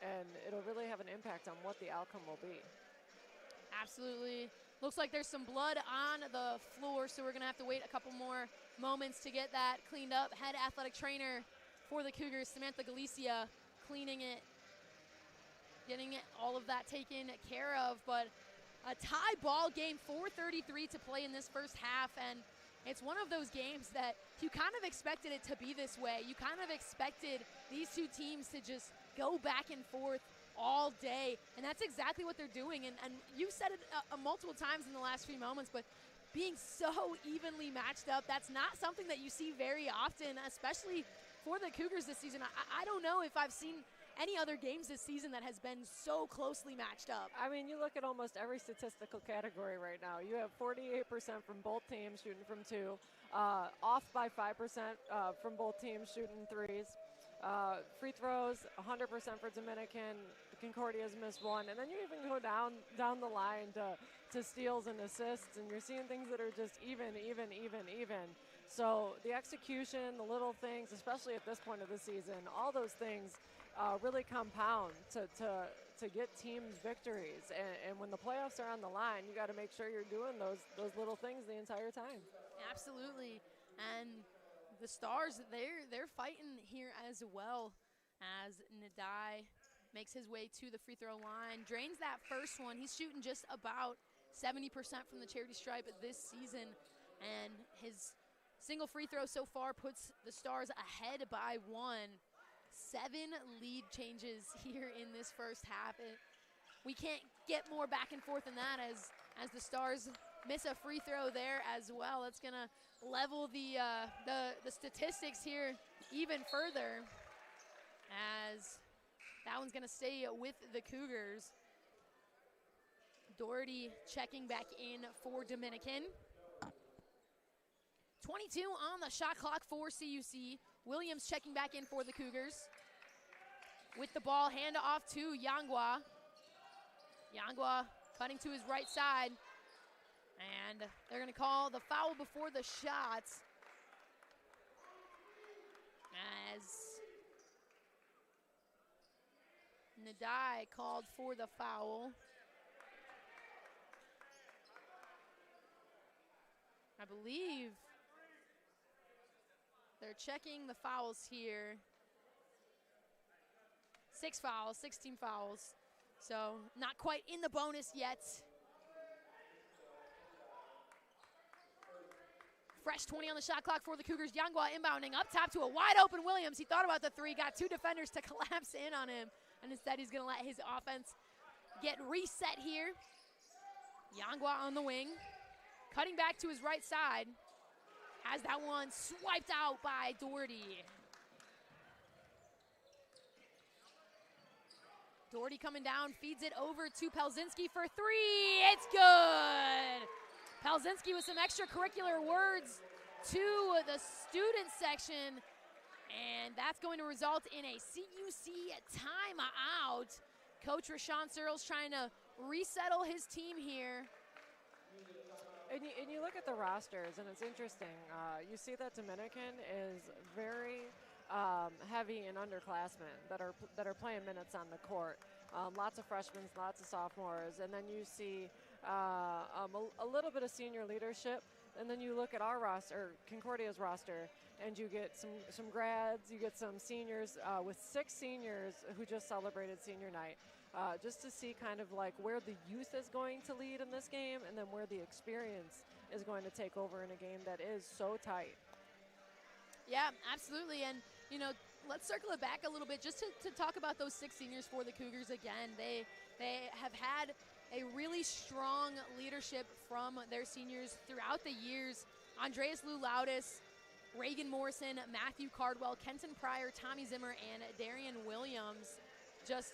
and it'll really have an impact on what the outcome will be. Absolutely. Looks like there's some blood on the floor, so we're going to have to wait a couple more moments to get that cleaned up. Head athletic trainer for the Cougars, Samantha Galicia, cleaning it, getting all of that taken care of. But a tie ball game, 4:33 to play in this first half, and it's one of those games that you kind of expected it to be this way. You kind of expected these two teams to just go back and forth all day, and that's exactly what they're doing. And you've said it multiple times in the last few moments, but being so evenly matched up, that's not something that you see very often, especially for the Cougars this season. I don't know if I've seen any other games this season that has been so closely matched up. I mean, you look at almost every statistical category right now. You have 48% from both teams shooting from two, off by 5% from both teams shooting threes. Free throws, 100% for Dominican. Concordia's missed one. And then you even go down the line to steals and assists, and you're seeing things that are just even. So the execution, the little things, especially at this point of the season, all those things really compound to get teams victories. And when the playoffs are on the line, you got to make sure you're doing those little things the entire time. Absolutely. And the Stars, they're fighting here as well, as Nadai makes his way to the free throw line, drains that first one. He's shooting just about 70% from the charity stripe this season, and his single free throw so far puts the Stars ahead by 1. 7 lead changes here in this first half. We can't get more back and forth than that, as the Stars miss a free throw there as well. It's gonna level the statistics here even further, as that one's gonna stay with the Cougars. Doherty checking back in for Dominican. 22 on the shot clock for CUC. Williams checking back in for the Cougars. With the ball, hand off to Yangwa. Yangwa cutting to his right side. And they're going to call the foul before the shot, as Nadai called for the foul. I believe they're checking the fouls here. 6 fouls, 16 fouls. So not quite in the bonus yet. Fresh 20 on the shot clock for the Cougars. Yangwa inbounding up top to a wide open Williams. He thought about the three, got 2 defenders to collapse in on him, and instead he's gonna let his offense get reset here. Yangwa on the wing, cutting back to his right side. Has that one swiped out by Doherty. Doherty coming down, feeds it over to Pelzinski for 3. It's good. Pelzinski with some extracurricular words to the student section, and that's going to result in a CUC timeout. Coach Rashawn Searles trying to resettle his team here. And you look at the rosters, and it's interesting. You see that Dominican is very heavy in underclassmen that are playing minutes on the court. Lots of freshmen, lots of sophomores, and then you see a little bit of senior leadership. And then you look at our roster, Concordia's roster, and you get some grads, you get some seniors, with 6 seniors who just celebrated senior night. Just to see kind of like where the youth is going to lead in this game, and then where the experience is going to take over in a game that is so tight. Yeah, absolutely. And, you know, let's circle it back a little bit just to talk about those 6 seniors for the Cougars again. They have had a really strong leadership from their seniors throughout the years. Andreas Lulaudis, Reagan Morrison, Matthew Cardwell, Kenton Pryor, Tommy Zimmer, and Darian Williams. Just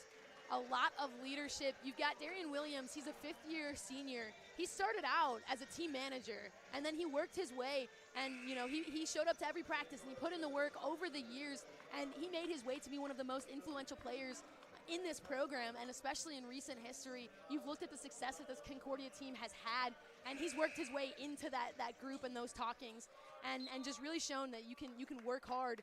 a lot of leadership. You've got Darian Williams. He's a 5th-year senior. He started out as a team manager, and then he worked his way, and you know, he showed up to every practice, and he put in the work over the years, and he made his way to be one of the most influential players in this program, and especially in recent history. You've looked at the success that this Concordia team has had, and he's worked his way into that group and those talkings, and just really shown that you can work hard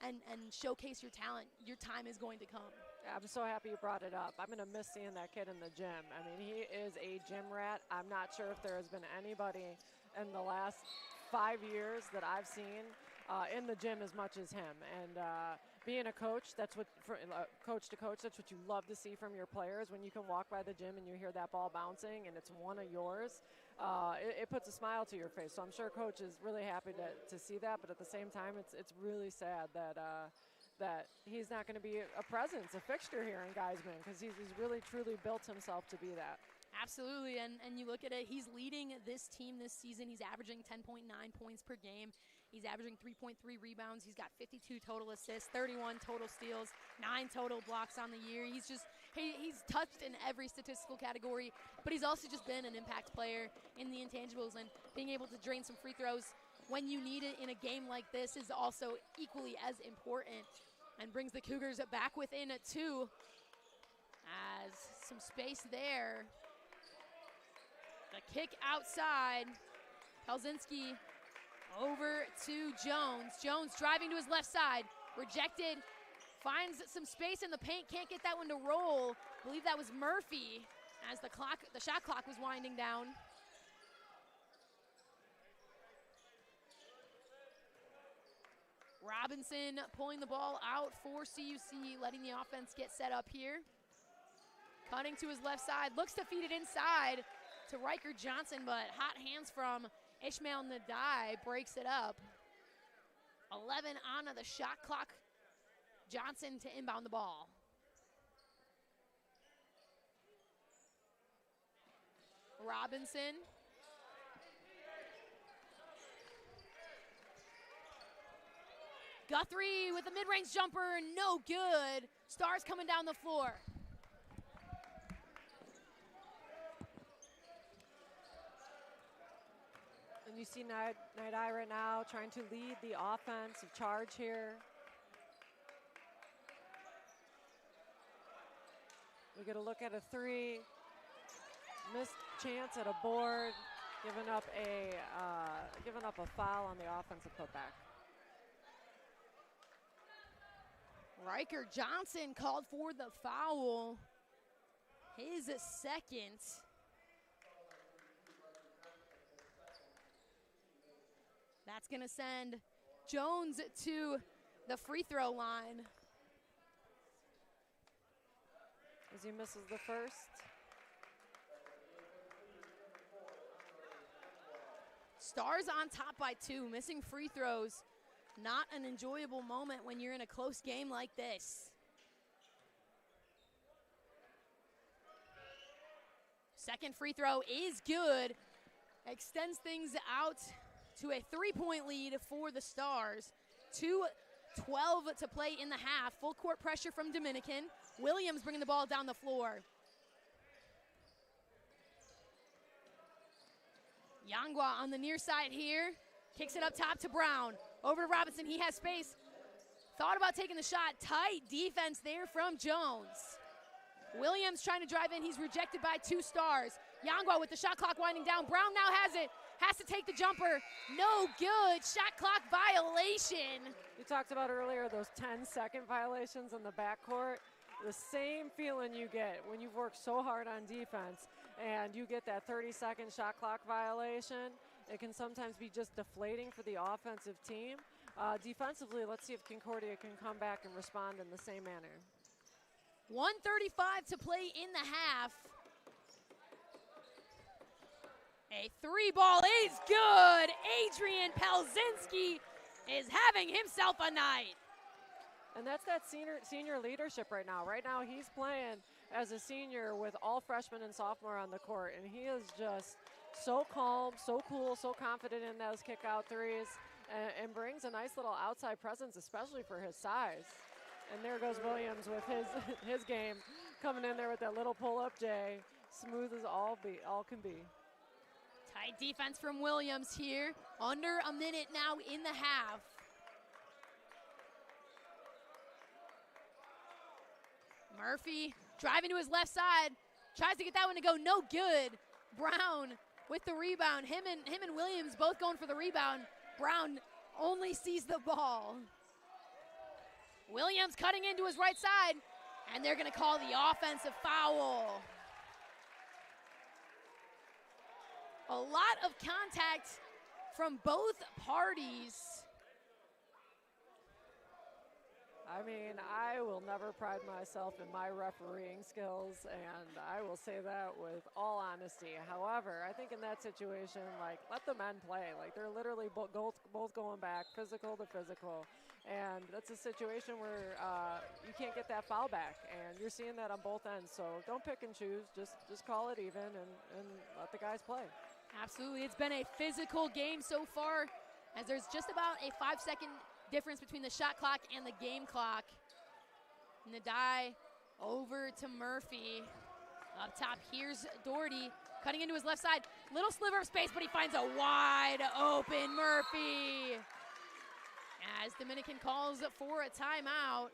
and showcase your talent. Your time is going to come. I'm so happy you brought it up. I'm going to miss seeing that kid in the gym. I mean, he is a gym rat. I'm not sure if there has been anybody in the last 5 years that I've seen in the gym as much as him. And being a coach, that's what, coach to coach, that's what you love to see from your players. When you can walk by the gym and you hear that ball bouncing and it's one of yours, it puts a smile to your face. So I'm sure coach is really happy to see that. But at the same time, it's really sad that that he's not going to be a presence, a fixture here in Geisman, because he's really, truly built himself to be that. Absolutely, and you look at it, he's leading this team this season. He's averaging 10.9 points per game. He's averaging 3.3 rebounds. He's got 52 total assists, 31 total steals, 9 total blocks on the year. He's touched in every statistical category, but he's also just been an impact player in the intangibles, and being able to drain some free throws when you need it in a game like this is also equally as important, and brings the Cougars back within 2 as some space there. The kick outside. Pelzinski over to Jones. Jones driving to his left side. Rejected. Finds some space in the paint. Can't get that one to roll. I believe that was Murphy as the shot clock was winding down. Robinson pulling the ball out for CUC, letting the offense get set up here. Cutting to his left side. Looks to feed it inside to Riker Johnson, but hot hands from Ishmael Nadai breaks it up. 11 on the shot clock. Johnson to inbound the ball. Robinson. Guthrie with a mid-range jumper, no good. Stars coming down the floor. And you see Nadai right now trying to lead the offensive charge here. We get a look at a 3. Missed chance at a board. Giving up a foul on the offensive putback. Riker Johnson called for the foul. His second. That's going to send Jones to the free throw line. As he misses the first. Stars on top by 2, missing free throws. Not an enjoyable moment when you're in a close game like this. Second free throw is good. Extends things out to a 3-point lead for the Stars. 2:12 to play in the half. Full court pressure from Dominican. Williams bringing the ball down the floor. Yangwa on the near side here. Kicks it up top to Brown. Over to Robinson, he has space. Thought about taking the shot. Tight defense there from Jones. Williams trying to drive in, he's rejected by 2 Stars. Yangwa with the shot clock winding down. Brown now has it, has to take the jumper. No good, shot clock violation. You talked about earlier those 10-second violations in the backcourt. The same feeling you get when you've worked so hard on defense and you get that 30-second shot clock violation. It can sometimes be just deflating for the offensive team. Defensively, let's see if Concordia can come back and respond in the same manner. 1:35 to play in the half. A 3-ball is good. Adrian Pelzinski is having himself a night. And that's that senior leadership right now. Right now he's playing as a senior with all freshmen and sophomore on the court, and he is just so calm, so cool, so confident in those kick-out threes, and brings a nice little outside presence, especially for his size. And there goes Williams with his game, coming in there with that little pull-up J, smooth as all can be. Tight defense from Williams here. Under a minute now in the half. Murphy driving to his left side, tries to get that one to go, no good. Brown with the rebound. Him and Williams both going for the rebound. Brown only sees the ball. Williams cutting into his right side, and they're going to call the offensive foul. A lot of contact from both parties. I mean, I will never pride myself in my refereeing skills, and I will say that with all honesty. However, I think in that situation, like, let the men play. Like, they're literally both going back, physical to physical. And that's a situation where you can't get that foul back, and you're seeing that on both ends. So don't pick and choose. Just call it even and let the guys play. Absolutely. It's been a physical game so far, as there's just about a 5-second difference between the shot clock and the game clock. Nadai over to Murphy. Up top, here's Doherty cutting into his left side. Little sliver of space, but he finds a wide open Murphy. As Dominican calls for a timeout.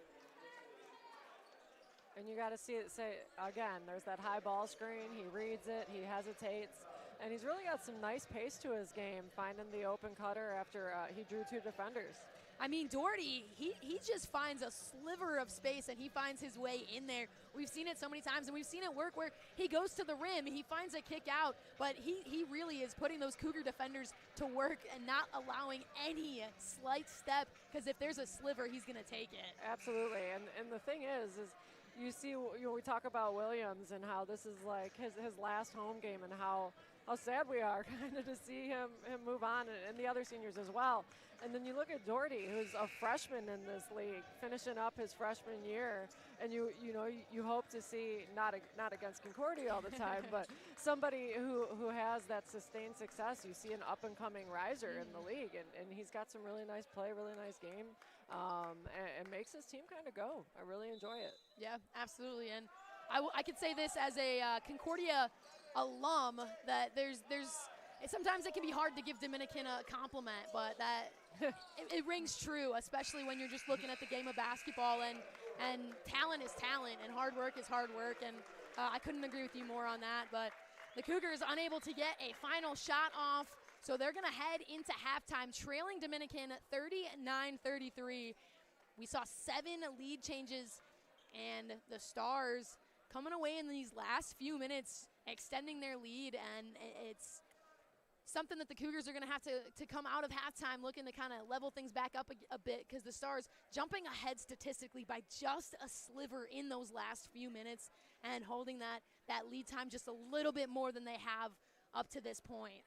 And you got to see it, say, again, there's that high ball screen. He reads it, he hesitates, and he's really got some nice pace to his game, finding the open cutter after he drew 2 defenders. I mean, Doherty, he just finds a sliver of space and he finds his way in there. We've seen it so many times, and we've seen it work where he goes to the rim, he finds a kick out, but he really is putting those Cougar defenders to work and not allowing any slight step, because if there's a sliver, he's going to take it. Absolutely, and the thing is you see, we talk about Williams and how this is like his last home game, and how sad we are kind of to see him move on, and the other seniors as well. And then you look at Doherty, who's a freshman in this league, finishing up his freshman year, and you hope to see, not against Concordia all the time, but somebody who has that sustained success. You see an up-and-coming riser in the league, and he's got some really nice play, really nice game, and makes his team kind of go. I really enjoy it. Yeah, absolutely. And I could say this as a Concordia alum, that sometimes it can be hard to give Dominican a compliment, but that it rings true, especially when you're just looking at the game of basketball, and talent is talent and hard work is hard work, and I couldn't agree with you more on that. But the Cougars unable to get a final shot off, so they're going to head into halftime trailing Dominican 39-33. We saw 7 lead changes, and the Stars coming away in these last few minutes, extending their lead, and it's something that the Cougars are going to have to come out of halftime looking to kind of level things back up a bit, because the Stars jumping ahead statistically by just a sliver in those last few minutes and holding that lead time just a little bit more than they have up to this point.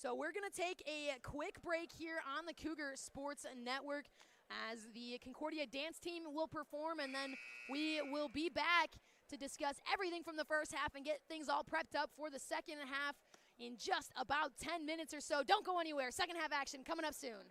So we're going to take a quick break here on the Cougar Sports Network as the Concordia dance team will perform, and then we will be back to discuss everything from the first half and get things all prepped up for the second half in just about 10 minutes or so. Don't go anywhere. Second half action coming up soon.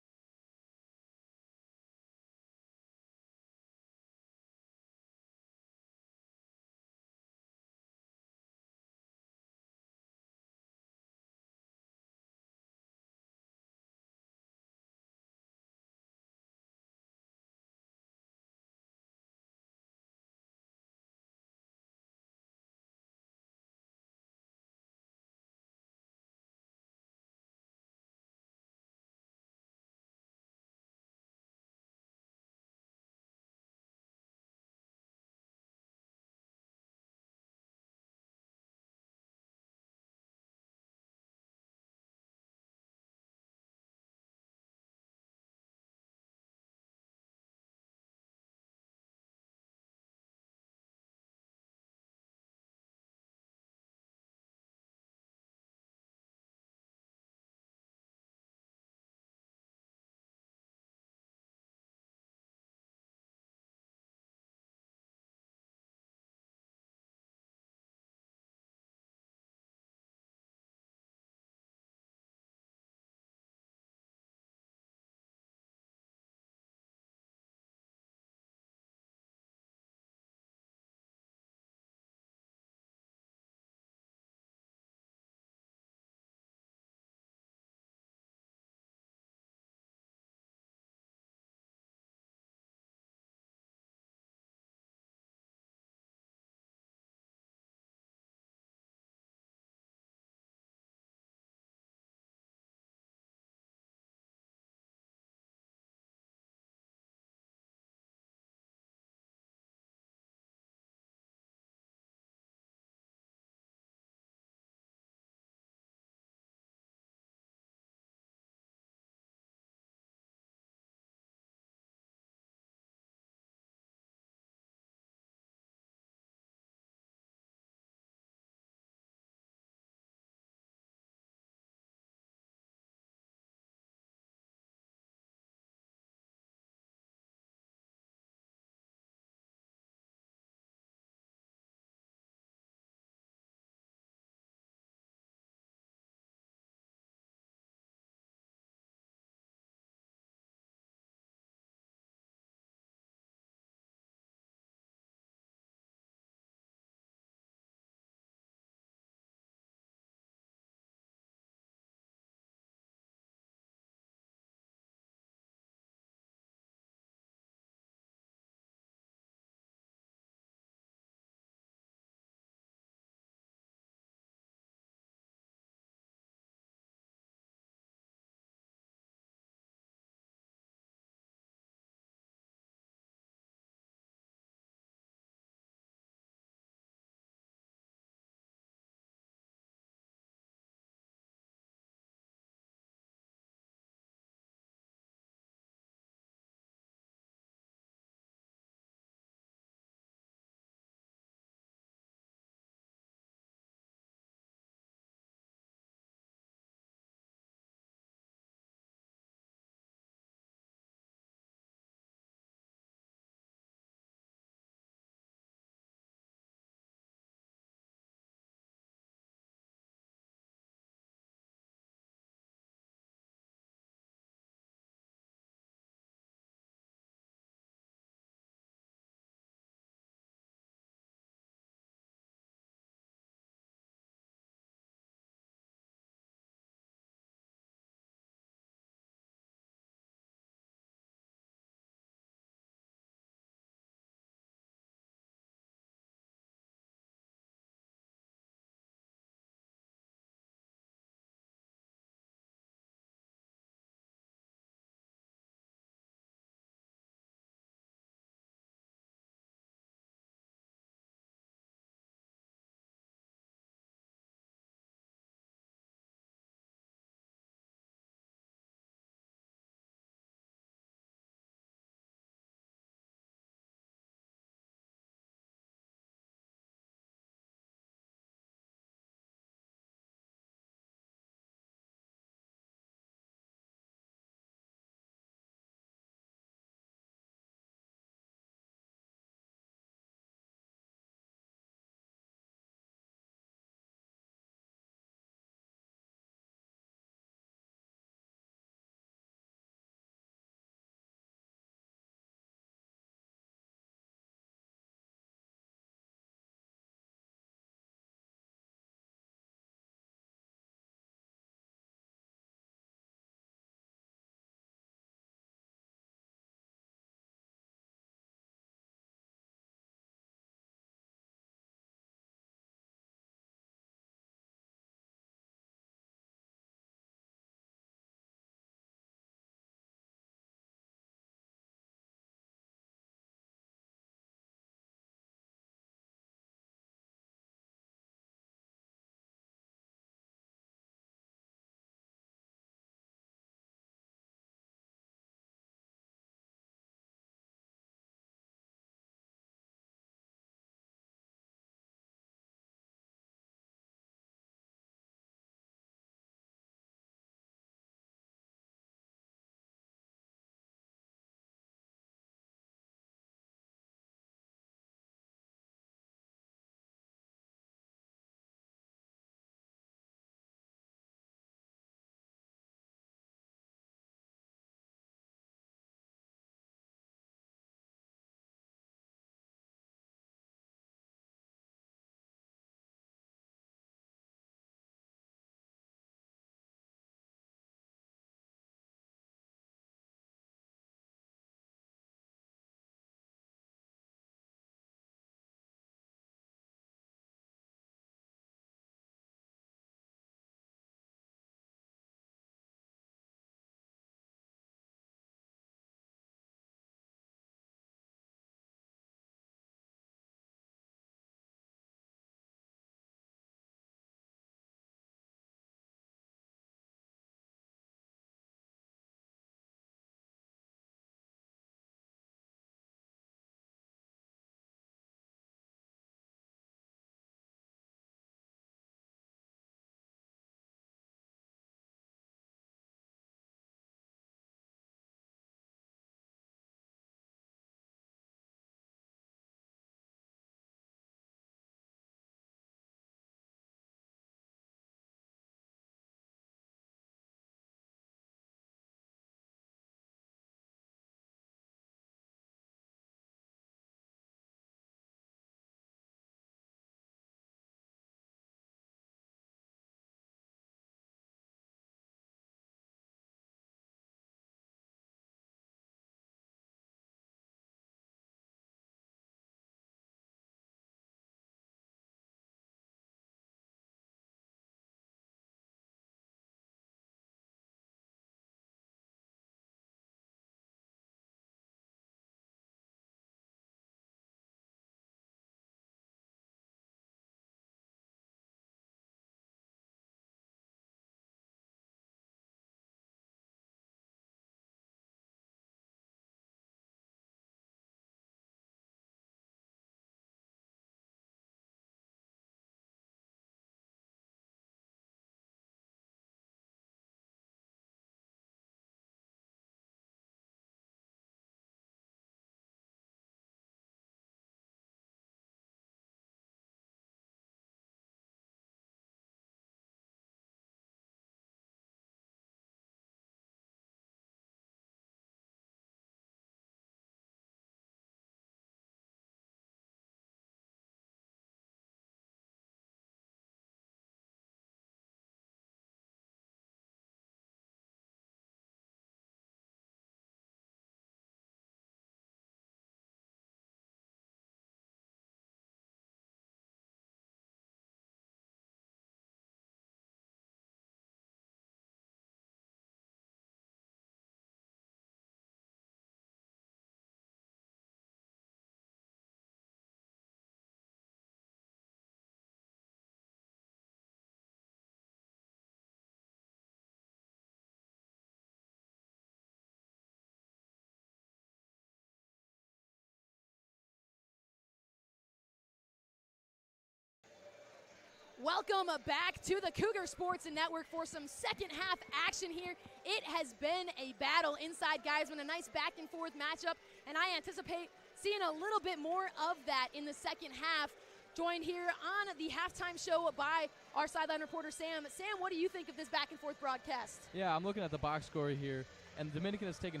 Welcome back to the Cougar Sports Network for some second half action here. It has been a battle inside Geisman, a nice back and forth matchup, and I anticipate seeing a little bit more of that in the second half. Joined here on the halftime show by our sideline reporter, Sam. Sam, what do you think of this back and forth broadcast? Yeah, I'm looking at the box score here, and Dominican has taken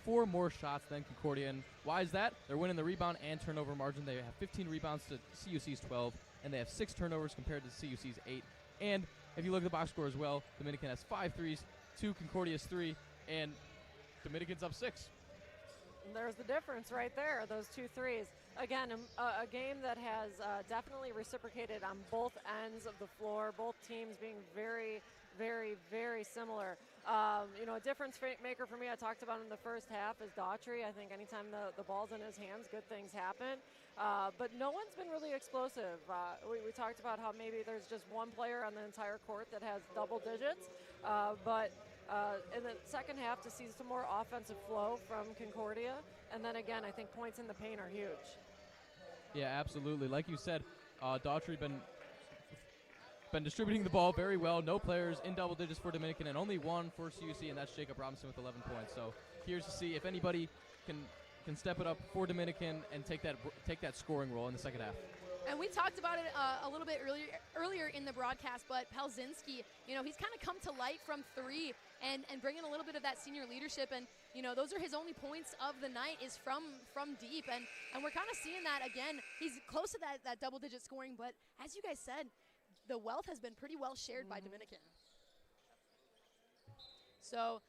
four more shots than Concordia. And why is that? They're winning the rebound and turnover margin. They have 15 rebounds to CUC's 12. And they have 6 turnovers compared to CUC's 8. And if you look at the box score as well, Dominican has 5 threes, 2 Concordia's 3, and Dominican's up 6. And there's the difference right there, those 2 threes. Again, a game that has definitely reciprocated on both ends of the floor, both teams being very, very, very similar. A difference maker for me, I talked about in the first half, is Daughtry. I think anytime the ball's in his hands, good things happen. But no one's been really explosive. We talked about how maybe there's just one player on the entire court that has double digits. But in the second half, to see some more offensive flow from Concordia. And then again, I think points in the paint are huge. Yeah, absolutely. Like you said, Daughtry been distributing the ball very well. No players in double digits for Dominican, and only one for CUC, and that's Jacob Robinson with 11 points. So here's to see if anybody can step it up for Dominican and take that scoring role in the second half. And we talked about it a little bit earlier in the broadcast, but Pelzinski, he's kind of come to light from 3 and bringing a little bit of that senior leadership. And, those are his only points of the night is from deep. And we're kind of seeing that again. He's close to that double-digit scoring, but as you guys said, the wealth has been pretty well shared by Dominican. So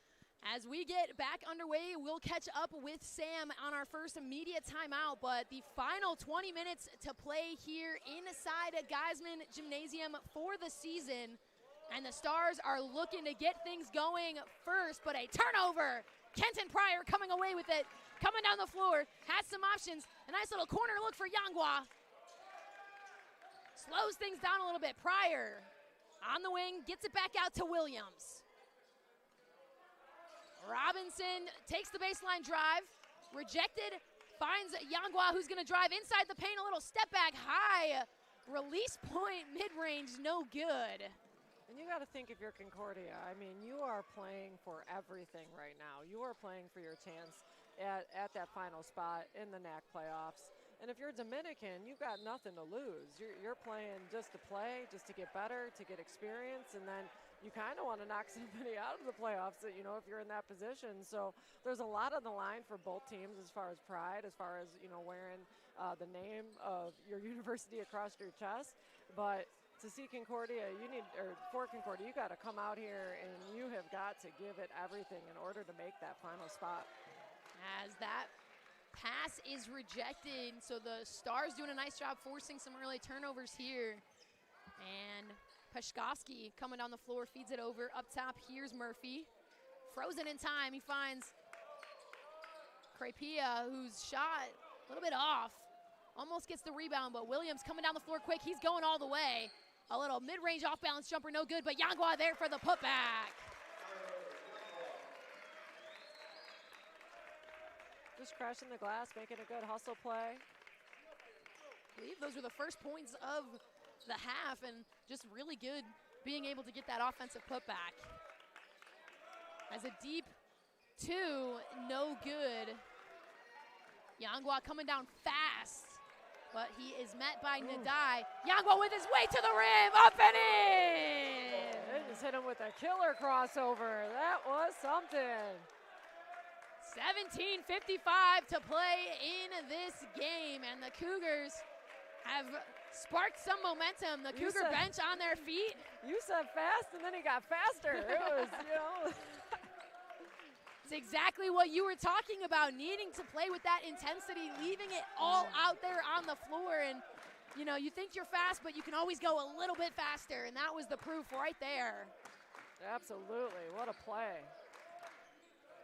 as we get back underway, we'll catch up with Sam on our first immediate timeout, but the final 20 minutes to play here inside a Geisman Gymnasium for the season, and the Stars are looking to get things going first, but a turnover. Kenton Pryor coming away with it, coming down the floor, has some options, a nice little corner look for Yangwa. Slows things down a little bit. Pryor on the wing, gets it back out to Williams. Robinson takes the baseline drive, rejected, finds Yangwa, who's going to drive inside the paint, a little step back high, release point, mid-range, no good. And you got to think if you're Concordia, I mean, you are playing for everything right now. You are playing for your chance at that final spot in the NAC playoffs. And if you're Dominican, you've got nothing to lose. You're playing just to play, just to get better, to get experience, and then you kind of want to knock somebody out of the playoffs, if you're in that position. So there's a lot on the line for both teams as far as pride, as far as, wearing the name of your university across your chest. But to see Concordia, for Concordia, you got to come out here and you have got to give it everything in order to make that final spot. As that pass is rejected, so the Stars doing a nice job forcing some early turnovers here. And Peshkovsky coming down the floor, feeds it over. Up top, here's Murphy. Frozen in time, he finds Crepia, whose shot a little bit off. Almost gets the rebound, but Williams coming down the floor quick. He's going all the way. A little mid-range off-balance jumper, no good, but Yangwa there for the putback. Just crashing the glass, making a good hustle play. I believe those were the first points of the half, and just really good being able to get that offensive putback. As a deep 2, no good. Yangwa coming down fast, but he is met by Nadai. Yangwa with his way to the rim, up and in! They just hit him with a killer crossover. That was something. 17:55 to play in this game, and the Cougars have sparked some momentum. The Cougar bench on their feet. You said fast, and then he got faster. It was, It's exactly what you were talking about, needing to play with that intensity, leaving it all out there on the floor. And, you think you're fast, but you can always go a little bit faster, and that was the proof right there. Absolutely. What a play.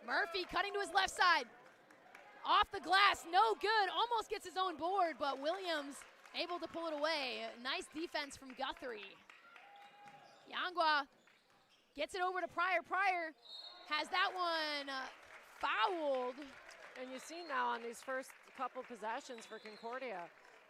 Murphy cutting to his left side. Off the glass, no good. Almost gets his own board, but Williams able to pull it away. Nice defense from Guthrie. Yangwa gets it over to Pryor. Pryor has that one fouled. And you see now on these first couple possessions for Concordia,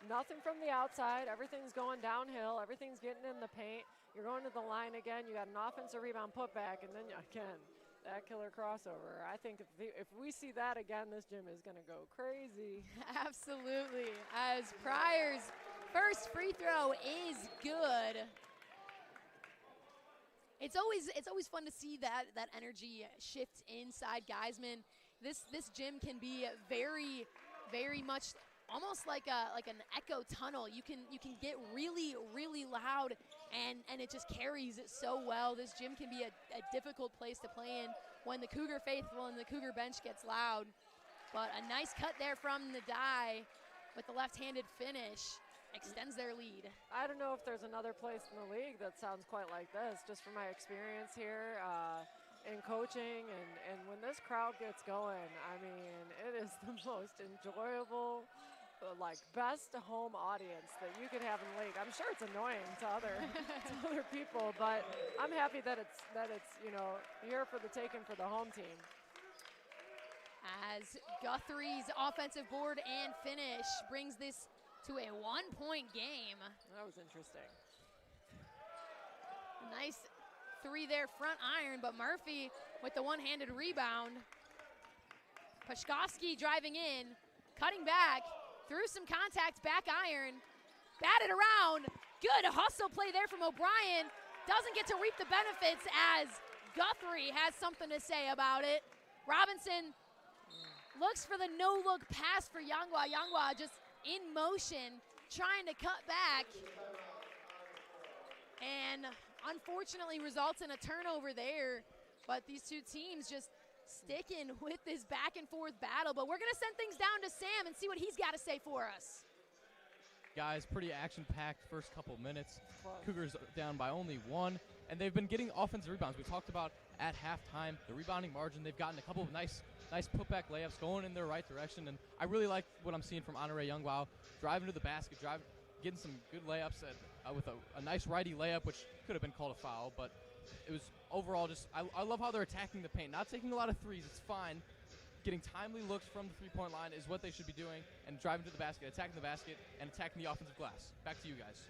nothing from the outside. Everything's going downhill. Everything's getting in the paint. You're going to the line again. You got an offensive rebound putback, and then again, that killer crossover. I think if we see that again, this gym is going to go crazy. Absolutely. As Pryor's first free throw is good. It's always fun to see that energy shift inside Geisman. This gym can be very, very much almost like an echo tunnel. You can get really, really loud, and it just carries it so well. This gym can be a difficult place to play in when the Cougar faithful and the Cougar bench gets loud. But a nice cut there from Nadai with the left-handed finish extends their lead. I don't know if there's another place in the league that sounds quite like this, just from my experience here in coaching. And when this crowd gets going, I mean, it is the most enjoyable, best home audience that you could have in the league. I'm sure it's annoying to other people, but I'm happy that it's here for the taking for the home team. As Guthrie's offensive board and finish brings this to a 1-point game. That was interesting. Nice three there, front iron, but Murphy with the one-handed rebound. Pashkovsky driving in, cutting back, through some contact, back iron, batted around. Good hustle play there from O'Brien. Doesn't get to reap the benefits as Guthrie has something to say about it. Robinson looks for the no-look pass for Yangwa. Yangwa just in motion, trying to cut back. And unfortunately results in a turnover there. But these two teams just sticking with this back and forth battle. But we're gonna send things down to Sam and see what he's got to say for us. Guys, pretty action-packed first couple minutes. Cougars down by only one, and they've been getting offensive rebounds. We talked about at halftime the rebounding margin. They've gotten a couple of nice putback layups going in their right direction, and I really like what I'm seeing from Honore Youngwow. Driving to the basket, getting some good layups with a nice righty layup, which could have been called a foul, but it was overall just I love how they're attacking the paint. Not taking a lot of threes, it's fine. Getting timely looks from the three-point line is what they should be doing, and driving to the basket, attacking the basket, and attacking the offensive glass. Back to you guys.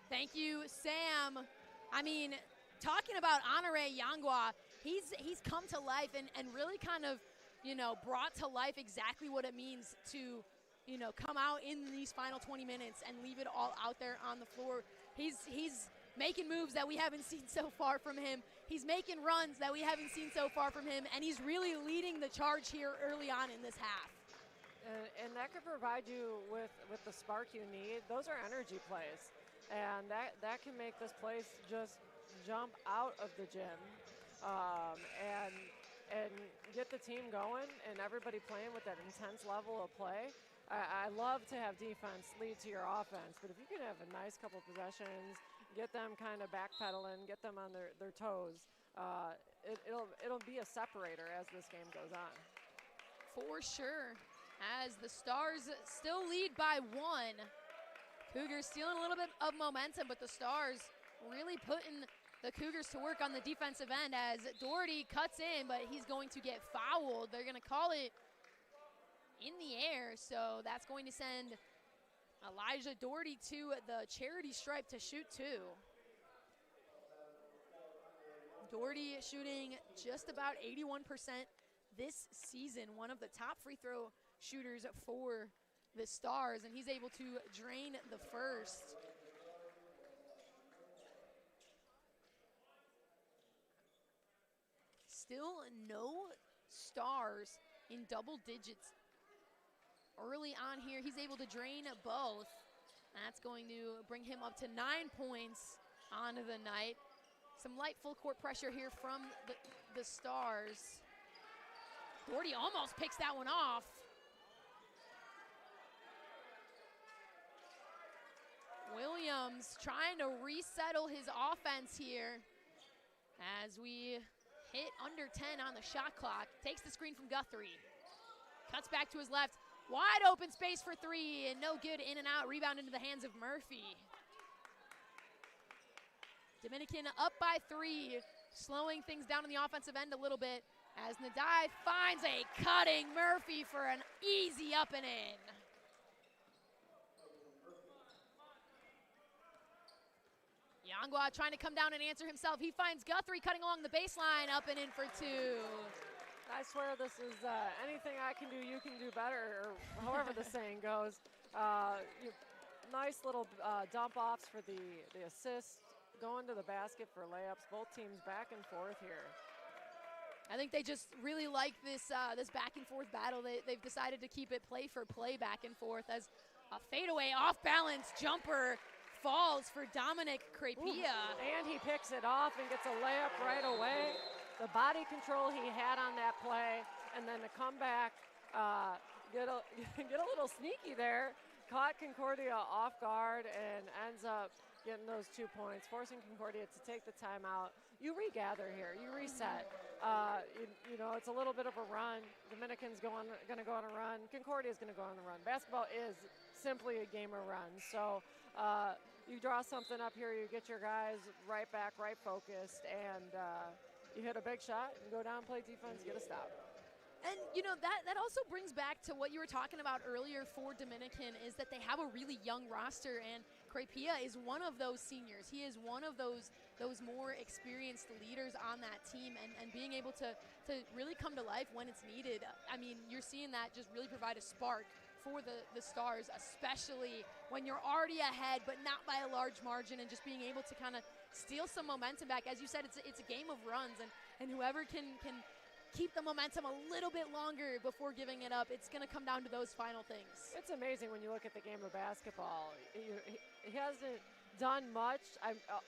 Thank you, Sam. I mean, talking about Honore Yangwa, he's come to life and really kind of, brought to life exactly what it means to, come out in these final 20 minutes and leave it all out there on the floor. He's making moves that we haven't seen so far from him. He's making runs that we haven't seen so far from him, and he's really leading the charge here early on in this half. And that could provide you with the spark you need. Those are energy plays, and that can make this place just jump out of the gym and get the team going and everybody playing with that intense level of play. I love to have defense lead to your offense, but if you can have a nice couple possessions, get them kind of backpedaling, get them on their toes, it'll be a separator as this game goes on. For sure, as the Stars still lead by one. Cougars stealing a little bit of momentum, but the Stars really putting the Cougars to work on the defensive end as Doherty cuts in, but he's going to get fouled. They're going to call it in the air, so that's going to send Elijah Doherty to the charity stripe to shoot two. Doherty shooting just about 81% this season, one of the top free throw shooters for the Stars, and he's able to drain the first. Still no Stars in double digits early on here. He's able to drain both. That's going to bring him up to 9 points on the night. Some light full court pressure here from the Stars. Doherty almost picks that one off. Williams trying to resettle his offense here as we hit under 10 on the shot clock. Takes the screen from Guthrie. Cuts back to his left. Wide open space for three, and no good, in and out. Rebound into the hands of Murphy. Dominican up by 3, slowing things down on the offensive end a little bit as Nadai finds a cutting Murphy for an easy up and in. Yangwa trying to come down and answer himself. He finds Guthrie cutting along the baseline, up and in for two. I swear this is anything I can do, you can do better, or however the saying goes. Nice little dump offs for the assist, going to the basket for layups. Both teams back and forth here. I think they just really like this this back and forth battle. They've decided to keep it play for play back and forth as a fadeaway off balance jumper falls for Dominic Crepia. And he picks it off and gets a layup right away. The body control he had on that play, and then to come back, get a little sneaky there. Caught Concordia off guard and ends up getting those 2 points, forcing Concordia to take the timeout. You regather here, you reset. You know, it's a little bit of a run. Dominican's going to go on a run. Concordia's going to go on a run. Basketball is simply a game of runs. So you draw something up here, you get your guys right back, right focused, and you hit a big shot and go down, play defense, get a stop. And, you know, that also brings back to what you were talking about earlier for Dominican, is that they have a really young roster, and Crepia is one of those seniors. He is one of those more experienced leaders on that team, and being able to really come to life when it's needed. I mean, you're seeing that just really provide a spark for the Stars, especially when you're already ahead, but not by a large margin, and just being able to kind of steal some momentum back. As you said, it's a game of runs, and whoever can keep the momentum a little bit longer before giving it up, it's going to come down to those final things. It's amazing when you look at the game of basketball. He hasn't done much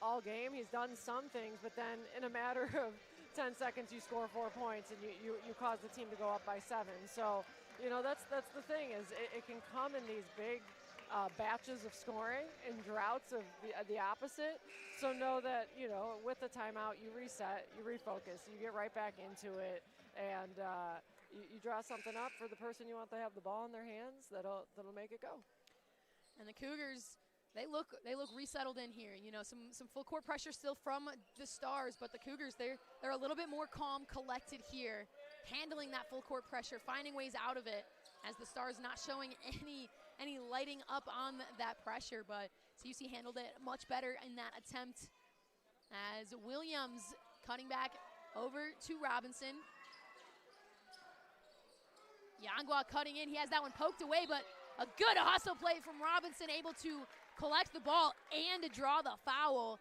all game. He's done some things, but then in a matter of 10 seconds, you score 4 points, and you cause the team to go up by 7. So, you know, that's the thing, is it can come in these big batches of scoring and droughts of the opposite. So know that, you know, with the timeout, you reset, you refocus, you get right back into it, and you draw something up for the person you want to have the ball in their hands that'll make it go. And the Cougars, they look resettled in here. You know, some full court pressure still from the Stars, but the Cougars, they're a little bit more calm, collected here, handling that full court pressure, finding ways out of it, as the Stars not showing any lighting up on that pressure. But CUC handled it much better in that attempt, as Williams cutting back over to Robinson. Yangwa cutting in. He has that one poked away, but a good hustle play from Robinson, able to collect the ball and to draw the foul.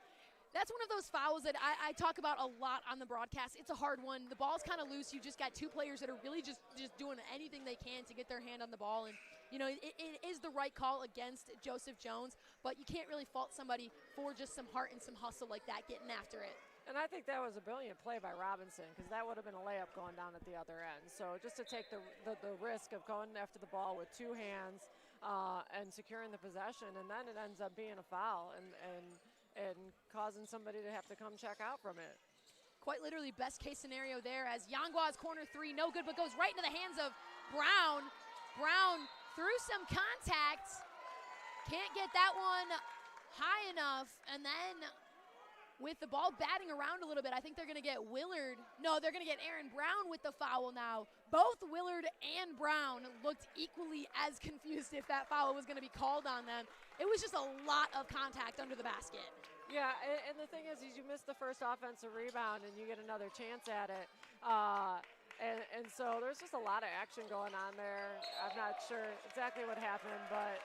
That's one of those fouls that I talk about a lot on the broadcast. It's a hard one. The ball's kind of loose. You just got two players that are really just doing anything they can to get their hand on the ball. And, you know, it is the right call against Joseph Jones, but you can't really fault somebody for just some heart and some hustle like that, getting after it. And I think that was a brilliant play by Robinson, because that would have been a layup going down at the other end. So just to take the risk of going after the ball with two hands and securing the possession, and then it ends up being a foul and causing somebody to have to come check out from it. Quite literally best case scenario there, as Yangwa's corner three, no good, but goes right into the hands of Brown. Brown through some contact, can't get that one high enough, and then with the ball batting around a little bit, I think they're going to get Willard. No, they're going to get Aaron Brown with the foul now. Both Willard and Brown looked equally as confused if that foul was going to be called on them. It was just a lot of contact under the basket. Yeah, and the thing is you miss the first offensive rebound and you get another chance at it. And so there's just a lot of action going on there. I'm not sure exactly what happened, but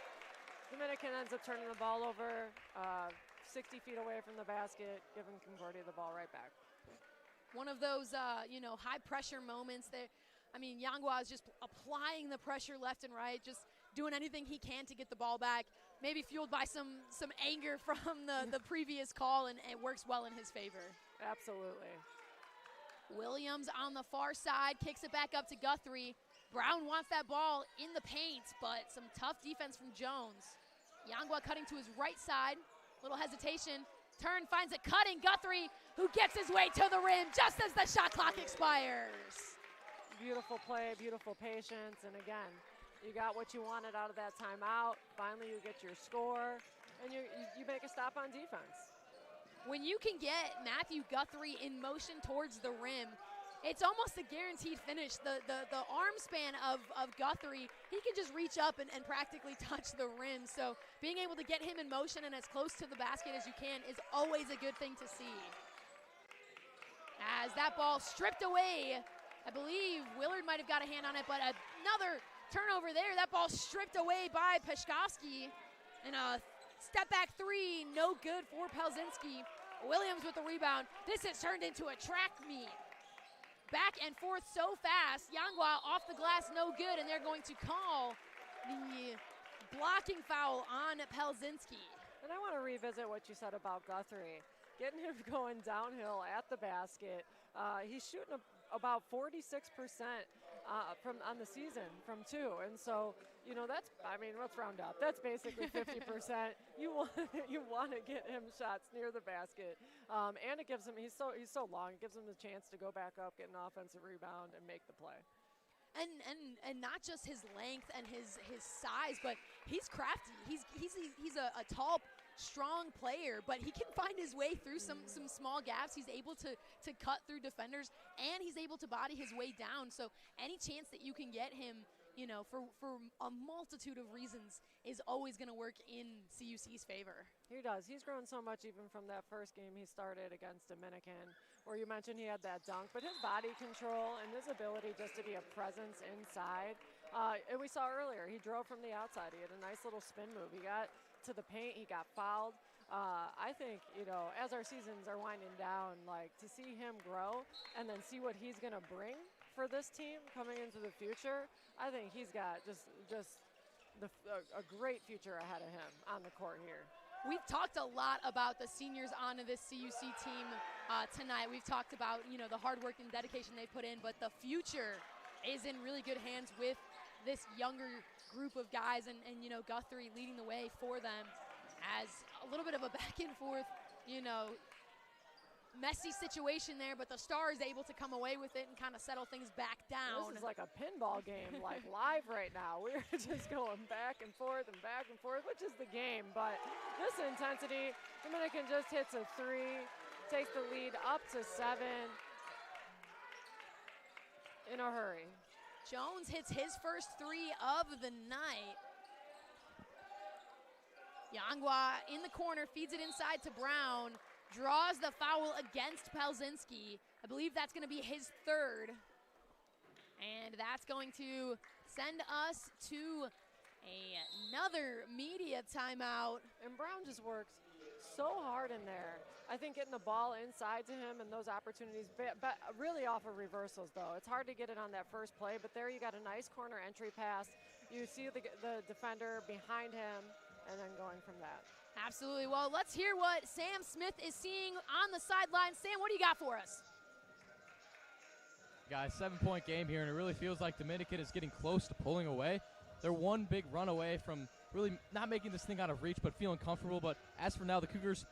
Dominican ends up turning the ball over 60 feet away from the basket, giving Concordia the ball right back. One of those, high pressure moments there. I mean, Yangwa is just applying the pressure left and right, just doing anything he can to get the ball back, maybe fueled by some anger from the previous call, and it works well in his favor. Absolutely. Williams on the far side kicks it back up to Guthrie. Brown wants that ball in the paint, but some tough defense from Jones. Yangwa cutting to his right side. Little hesitation. Turn, finds it cutting. Guthrie, who gets his way to the rim just as the shot clock expires. Beautiful play, beautiful patience, and again, you got what you wanted out of that timeout. Finally, you get your score, and you make a stop on defense. When you can get Matthew Guthrie in motion towards the rim, it's almost a guaranteed finish. The arm span of Guthrie, he can just reach up and practically touch the rim. So being able to get him in motion and as close to the basket as you can is always a good thing to see. As that ball stripped away, I believe Willard might have got a hand on it, but another turnover there. That ball stripped away by Peshkovsky. And a step back three, no good for Pelzinski. Williams with the rebound. This has turned into a track meet. Back and forth so fast. Yangwa off the glass, no good, and they're going to call the blocking foul on Pelzinski. And I want to revisit what you said about Guthrie. Getting him going downhill at the basket. He's shooting about 46% from on the season from two, and so that's, I mean, let's round up. That's basically 50%. You want to get him shots near the basket, and it gives him, he's so long. It gives him the chance to go back up, get an offensive rebound, and make the play. And not just his length and his size, but he's crafty. He's a tall, strong player, but he can find his way through some small gaps. He's able to cut through defenders, and he's able to body his way down. So any chance that you can get him, for a multitude of reasons, is always going to work in CUC's favor. He does. He's grown so much even from that first game he started against Dominican, where you mentioned he had that dunk, but his body control and his ability just to be a presence inside. And we saw earlier, he drove from the outside. He had a nice little spin move. He got to the paint. He got fouled. I think, as our seasons are winding down, like, to see him grow and then see what he's going to bring for this team coming into the future, I think he's got just a great future ahead of him on the court here. We've talked a lot about the seniors on this CUC team tonight. We've talked about, the hard work and dedication they put in, but the future is in really good hands with this younger group of guys, and Guthrie leading the way for them as a little bit of a back and forth, messy situation there, but the Star is able to come away with it and kind of settle things back down. This is like a pinball game, like live right now. We're just going back and forth, which is the game. But this intensity, Dominican just hits a three, takes the lead up to 7 in a hurry. Jones hits his first three of the night. Yangwa in the corner, feeds it inside to Brown. Draws the foul against Pelzinski. I believe that's going to be his third. And that's going to send us to another media timeout. And Brown just works so hard in there. I think getting the ball inside to him and those opportunities, but really off of reversals, though. It's hard to get it on that first play, but there you got a nice corner entry pass. You see the defender behind him, and then going from that. Absolutely. Well, let's hear what Sam Smith is seeing on the sideline. Sam, what do you got for us? Guys, 7-point game here, and it really feels like Dominican is getting close to pulling away. They're one big run away from really not making this thing out of reach, but feeling comfortable. But as for now, the Cougars,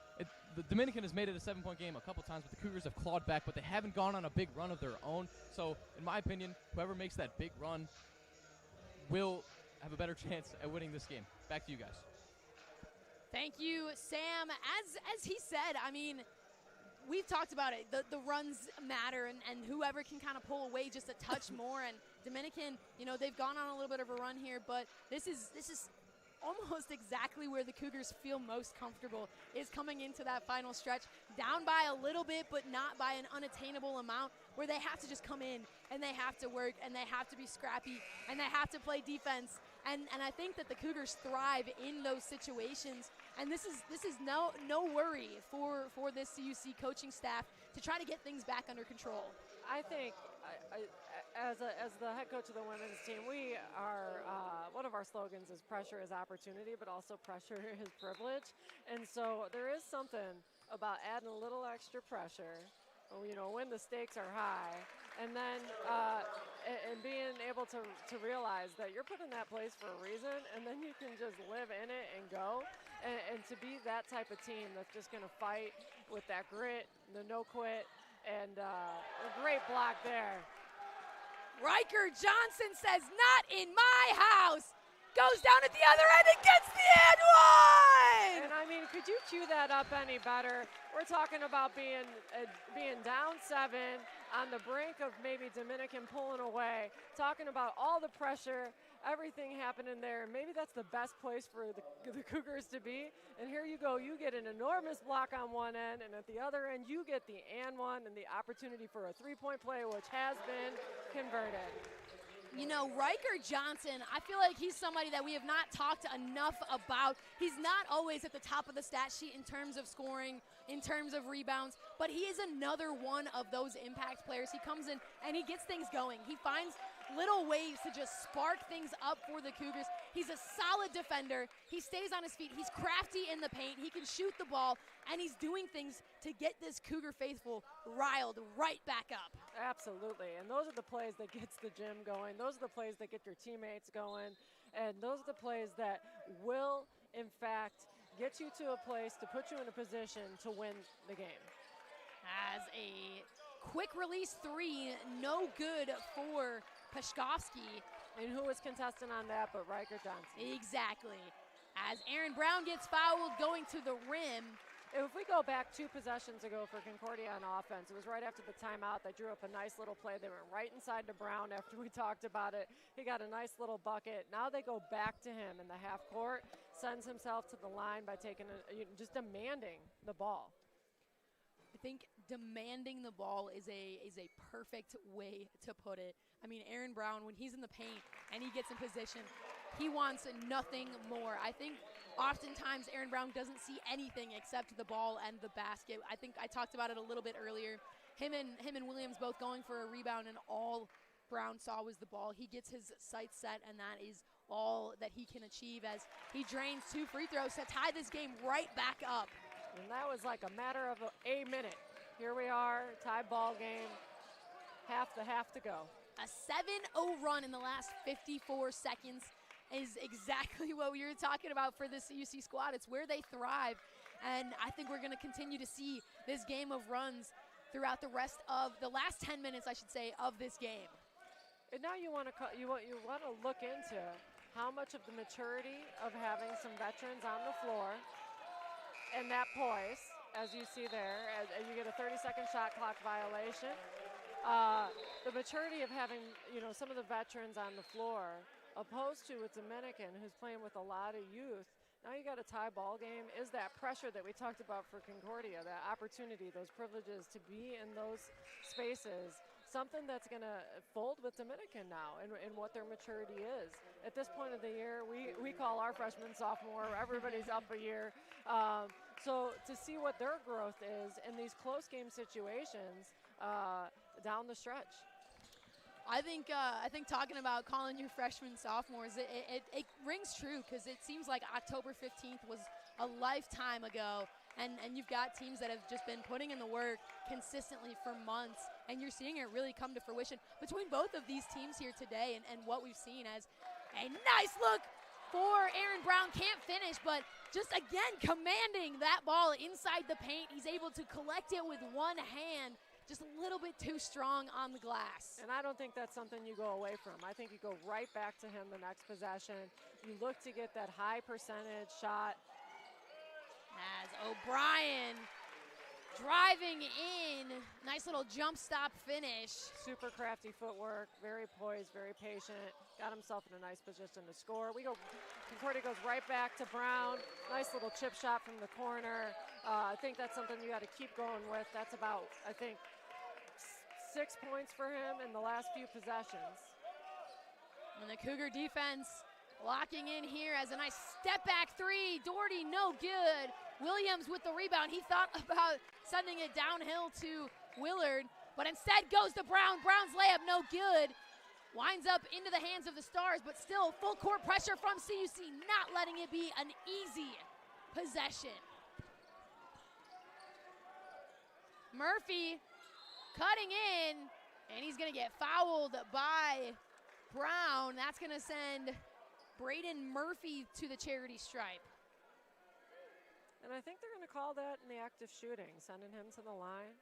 the Dominican has made it a 7-point game a couple times, but the Cougars have clawed back, but they haven't gone on a big run of their own. So, in my opinion, whoever makes that big run will have a better chance at winning this game. Back to you guys. Thank you, Sam. As he said, I mean, we've talked about it. The runs matter, and whoever can kind of pull away just a touch more. And Dominican, they've gone on a little bit of a run here, but this is almost exactly where the Cougars feel most comfortable, is coming into that final stretch, down by a little bit, but not by an unattainable amount, where they have to just come in, and they have to work, and they have to be scrappy, and they have to play defense. And I think that the Cougars thrive in those situations, and this is no worry for this CUC coaching staff to try to get things back under control. I think as the head coach of the women's team, we are one of our slogans is pressure is opportunity, but also pressure is privilege. And so there is something about adding a little extra pressure, when the stakes are high, and then and being able to realize that you're put in that place for a reason, and then you can just live in it and go. And to be that type of team that's just going to fight with that grit, the no quit, and a great block there. Riker Johnson says, "Not in my house." goes down at the other end and gets the and one! And I mean, could you cue that up any better? We're talking about being down 7, on the brink of maybe Dominican pulling away, talking about all the pressure, everything happening there. Maybe that's the best place for the Cougars to be. And here you go, you get an enormous block on one end, and at the other end, you get the and one and the opportunity for a three-point play, which has been converted. You know, Riker Johnson, I feel like he's somebody that we have not talked enough about. He's not always at the top of the stat sheet in terms of scoring, in terms of rebounds, but he is another one of those impact players. He comes in and he gets things going. He finds little ways to just spark things up for the Cougars. He's a solid defender. He stays on his feet. He's crafty in the paint. He can shoot the ball, and he's doing things to get this Cougar faithful riled right back up. Absolutely, and those are the plays that gets the gym going. Those are the plays that get your teammates going, and those are the plays that will, in fact, get you to a place to put you in a position to win the game. As a quick release three, no good for Pashkovsky. And who was contesting on that but Riker Johnson? Exactly. As Aaron Brown gets fouled going to the rim. If we go back 2 possessions ago for Concordia on offense, it was right after the timeout. They drew up a nice little play. They went right inside to Brown after we talked about it. He got a nice little bucket. Now they go back to him in the half court, sends himself to the line by just demanding the ball. I think demanding the ball is a perfect way to put it. I mean, Aaron Brown, when he's in the paint and he gets in position, he wants nothing more. I think oftentimes Aaron Brown doesn't see anything except the ball and the basket. I think I talked about it a little bit earlier. Him and Williams both going for a rebound, and all Brown saw was the ball. He gets his sights set, and that is all that he can achieve as he drains 2 free throws to tie this game right back up. And that was like a matter of a minute. Here we are, tie ball game, half to go. A 7-0 run in the last 54 seconds is exactly what we were talking about for this CUC squad. It's where they thrive, and I think we're going to continue to see this game of runs throughout the rest of the last 10 minutes, I should say, of this game. And now you want to look into how much of the maturity of having some veterans on the floor and that poise, as you see there, as you get a 30-second shot clock violation. The maturity of having, some of the veterans on the floor, opposed to a Dominican who's playing with a lot of youth. Now you got a tie ball game. Is that pressure that we talked about for Concordia, that opportunity, those privileges to be in those spaces, something that's going to fold with Dominican now and what their maturity is. At this point of the year, we call our freshman, sophomore, everybody's up a year. So to see what their growth is in these close game situations down the stretch. I think talking about calling your freshmen sophomores, it rings true, because it seems like October 15th was a lifetime ago, and you've got teams that have just been putting in the work consistently for months, and you're seeing it really come to fruition between both of these teams here today, and what we've seen as a nice look for Aaron Brown. Can't finish, but just again commanding that ball inside the paint. He's able to collect it with one hand. Just a little bit too strong on the glass. And I don't think that's something you go away from. I think you go right back to him the next possession. You look to get that high percentage shot. As O'Brien driving in. Nice little jump stop finish. Super crafty footwork, very poised, very patient. Got himself in a nice position to score. Concordia goes right back to Brown. Nice little chip shot from the corner. I think that's something you got to keep going with. That's about, I think, 6 points for him in the last few possessions. And the Cougar defense locking in here as a nice step back three. Doherty, no good. Williams with the rebound. He thought about sending it downhill to Willard, but instead goes to Brown. Brown's layup, no good. Winds up into the hands of the Stars, but still full court pressure from CUC, not letting it be an easy possession. Murphy cutting in, and he's going to get fouled by Brown. That's going to send Braden Murphy to the charity stripe. And I think they're going to call that in the act of shooting, sending him to the line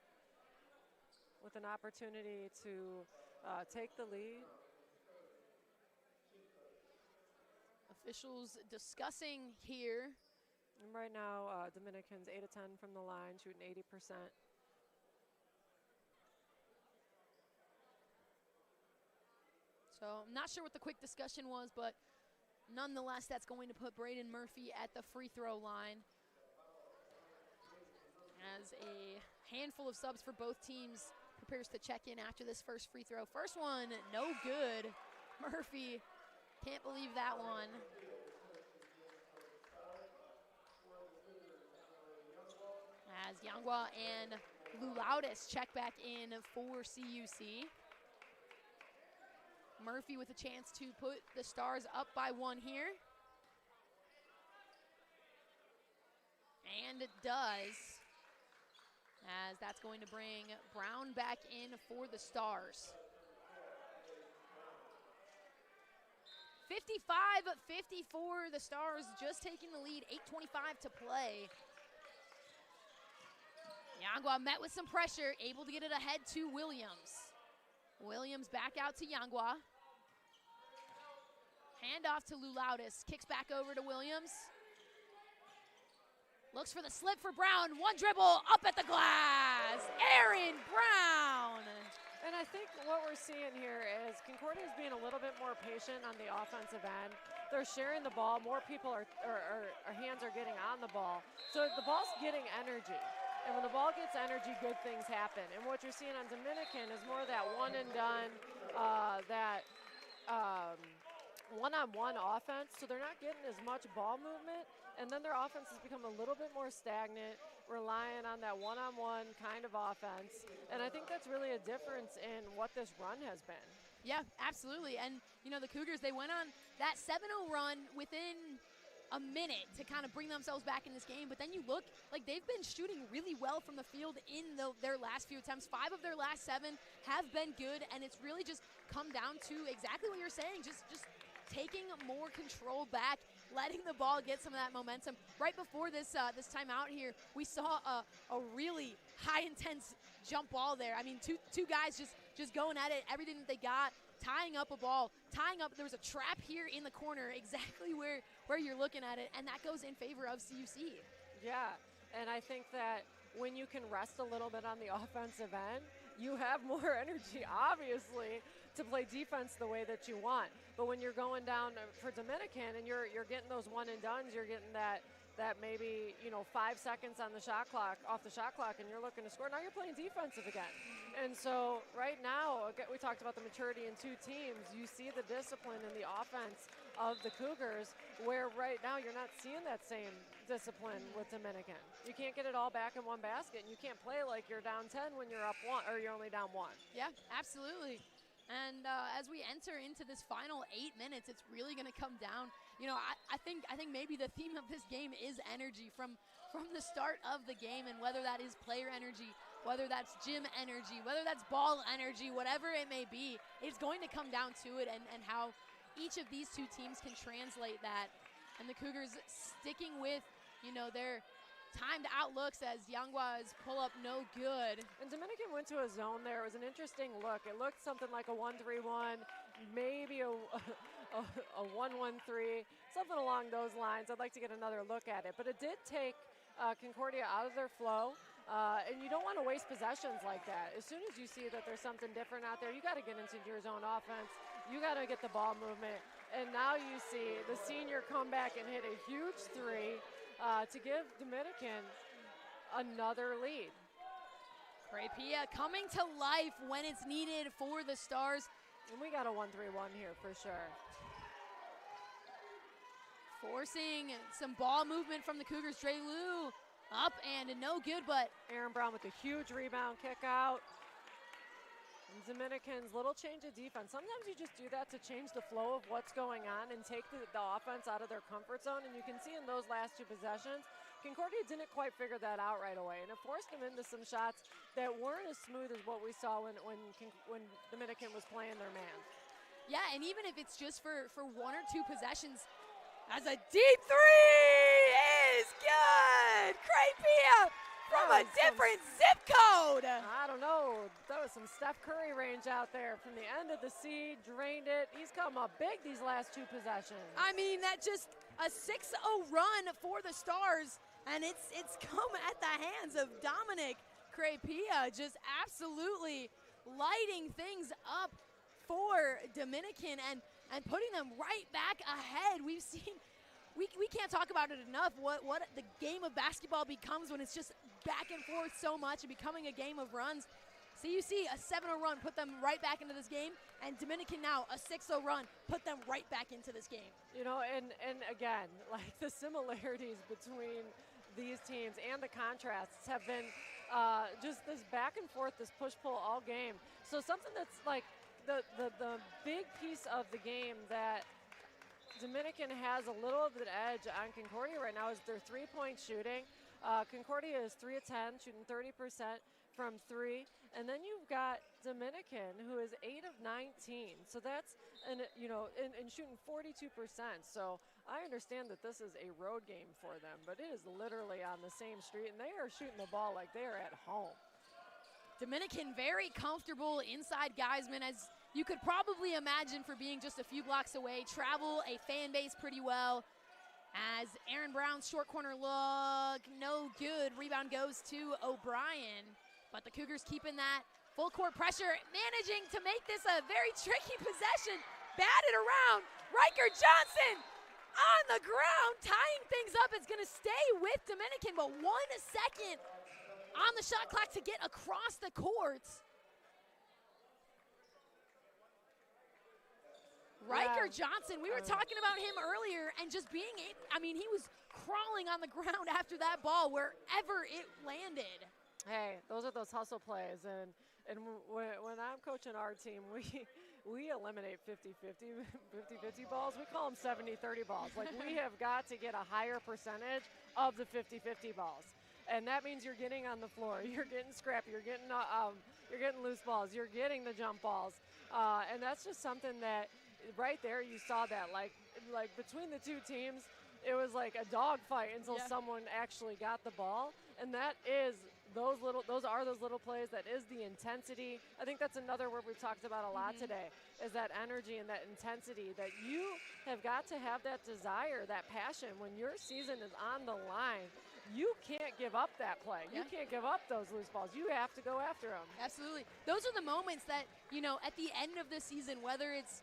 with an opportunity to take the lead. A Officials discussing here. And right now, Dominican's 8 of 10 from the line, shooting 80%. So I'm not sure what the quick discussion was, but nonetheless, that's going to put Braden Murphy at the free throw line. As a handful of subs for both teams prepares to check in after this first free throw. First one, no good. Murphy, can't believe that one. As Yangwa and Lulaudis check back in for CUC. Murphy with a chance to put the Stars up by 1 here. And it does. As that's going to bring Brown back in for the Stars. 55-54, the Stars just taking the lead, 8:25 to play. Yangwa met with some pressure, able to get it ahead to Williams. Williams back out to Yangwa. Hand off to Lulaudis, kicks back over to Williams. Looks for the slip for Brown, one dribble, up at the glass, Aaron Brown. And I think what we're seeing here is Concordia is being a little bit more patient on the offensive end. They're sharing the ball, more people our hands are getting on the ball. So the ball's getting energy. And when the ball gets energy, good things happen. And what you're seeing on Dominican is more of that one and done, one-on-one offense. So they're not getting as much ball movement. And then their offense has become a little bit more stagnant, relying on that one-on-one kind of offense. And I think that's really a difference in what this run has been. Yeah, absolutely. And, you know, the Cougars, they went on that 7-0 run within a minute to kind of bring themselves back in this game. But then you look like they've been shooting really well from the field in their last few attempts. 5 of their last 7 have been good. And it's really just come down to exactly what you're saying, just taking more control back, letting the ball get some of that momentum. Right before this timeout here, we saw a really high intense jump ball there. I mean, two guys just going at it, everything that they got, tying up a ball, there was a trap here in the corner, exactly where you're looking at it, and that goes in favor of CUC. Yeah, and I think that when you can rest a little bit on the offensive end, you have more energy, obviously, to play defense the way that you want. But when you're going down for Dominican and you're getting those one and dones, you're getting that maybe 5 seconds on the shot clock, off the shot clock, and you're looking to score. Now you're playing defensive again. And so right now, we talked about the maturity in 2 teams. You see the discipline in the offense of the Cougars, where right now you're not seeing that same discipline with Dominican. You can't get it all back in one basket, and you can't play like you're down 10 when you're up 1, or you're only down 1. Yeah, absolutely. And as we enter into this final 8 minutes, it's really going to come down. I think maybe the theme of this game is energy from the start of the game, and whether that is player energy, whether that's gym energy, whether that's ball energy, whatever it may be, it's going to come down to it, and how each of these 2 teams can translate that. And the Cougars sticking with, their timed outlooks as Yangwa's pull-up no good. And Dominican went to a zone there. It was an interesting look. It looked something like a 1-3-1, maybe a 1-1-3, something along those lines. I'd like to get another look at it. But it did take Concordia out of their flow. And you don't want to waste possessions like that. As soon as you see that there's something different out there, you got to get into your zone offense. You got to get the ball movement. And now you see the senior come back and hit a huge 3 to give Dominican another lead. Crepia coming to life when it's needed for the Stars. And we got a 1-3-1 here for sure. Forcing some ball movement from the Cougars. Dre Lou up and no good, but Aaron Brown with a huge rebound kick out. And Dominican's little change of defense. Sometimes you just do that to change the flow of what's going on and take the offense out of their comfort zone. And you can see in those last 2 possessions, Concordia didn't quite figure that out right away. And it forced them into some shots that weren't as smooth as what we saw when Dominican was playing their man. Yeah, and even if it's just for 1 or 2 possessions, as a deep 3 is good. Crepia from a different zip code. I don't know. That was some Steph Curry range out there from the end of the C, drained it. He's come up big these last 2 possessions. I mean, that just a 6-0 run for the Stars, and it's come at the hands of Dominic Crepilla, just absolutely lighting things up for Dominican and putting them right back ahead. We've seen, we can't talk about it enough, what the game of basketball becomes when it's just back and forth so much and becoming a game of runs. CUC, a 7-0 run, put them right back into this game, and Dominican now, a 6-0 run, put them right back into this game. You know, and again, like the similarities between these teams and the contrasts have been just this back and forth, this push-pull all game. So something that's like the big piece of the game that Dominican has a little of an edge on Concordia right now is their three-point shooting. Concordia is 3 of 10, shooting 30% from 3. And then you've got Dominican, who is 8 of 19. So that's, and shooting 42%. So I understand that this is a road game for them, but it is literally on the same street, and they are shooting the ball like they are at home. Dominican very comfortable inside Geisman, as you could probably imagine for being just a few blocks away. Travel a fan base pretty well. As Aaron Brown's short corner look, no good. Rebound goes to O'Brien. But the Cougars keeping that full court pressure, managing to make this a very tricky possession. Batted around. Riker Johnson on the ground, tying things up. It's going to stay with Dominican, but 1 second on the shot clock to get across the court. Riker Johnson, we were talking about him earlier, and just being, he was crawling on the ground after that ball wherever it landed. Hey, those are those hustle plays, and when I'm coaching our team, we eliminate 50-50 balls. We call them 70-30 balls. Like, we have got to get a higher percentage of the 50-50 balls. And that means you're getting on the floor, you're getting scrappy, you're getting loose balls, you're getting the jump balls. And that's just something that right there you saw that like between the two teams, it was like a dogfight until someone actually got the ball. And that is those are those little plays. That is the intensity. I think that's another word we've talked about a lot today, is that energy and that intensity, that you have got to have that desire, that passion. When your season is on the line, you can't give up that play. You can't give up those loose balls. You have to go after them. Absolutely. Those are the moments that, at the end of the season, whether it's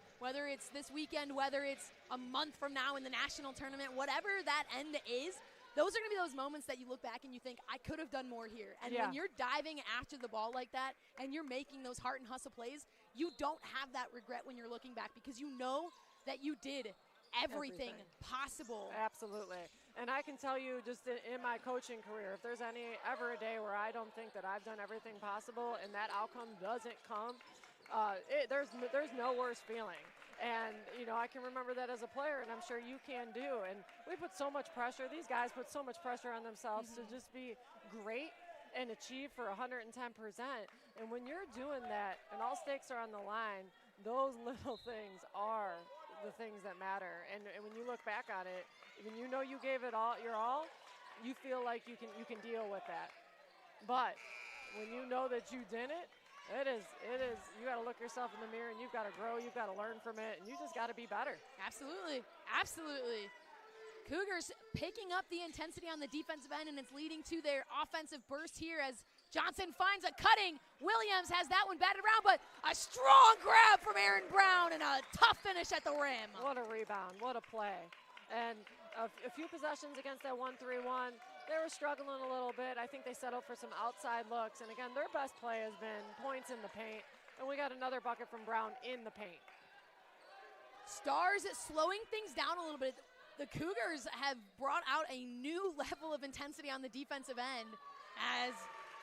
this weekend, whether it's a month from now in the national tournament, whatever that end is, those are going to be those moments that you look back and you think, I could have done more here. And when you're diving after the ball like that and you're making those heart and hustle plays, you don't have that regret when you're looking back, because you know that you did everything possible. Absolutely. And I can tell you, just in my coaching career, if there's ever a day where I don't think that I've done everything possible and that outcome doesn't come, there's no worse feeling. And, I can remember that as a player, and I'm sure you can do. And we put so much pressure. These guys put so much pressure on themselves to just be great and achieve for 110%. And when you're doing that and all stakes are on the line, those little things are the things that matter. And when you look back on it, when you know you gave it all, you feel like you can deal with that. But when you know that you didn't, it is, you got to look yourself in the mirror and you've got to grow, you've got to learn from it, and you just got to be better. Absolutely. Absolutely. Cougars picking up the intensity on the defensive end, and it's leading to their offensive burst here as Johnson finds a cutting. Williams has that one batted around, but a strong grab from Aaron Brown and a tough finish at the rim. What a rebound, what a play. And a few possessions against that 1-3-1. They were struggling a little bit. I think they settled for some outside looks. And again, their best play has been points in the paint. And we got another bucket from Brown in the paint. Stars slowing things down a little bit. The Cougars have brought out a new level of intensity on the defensive end as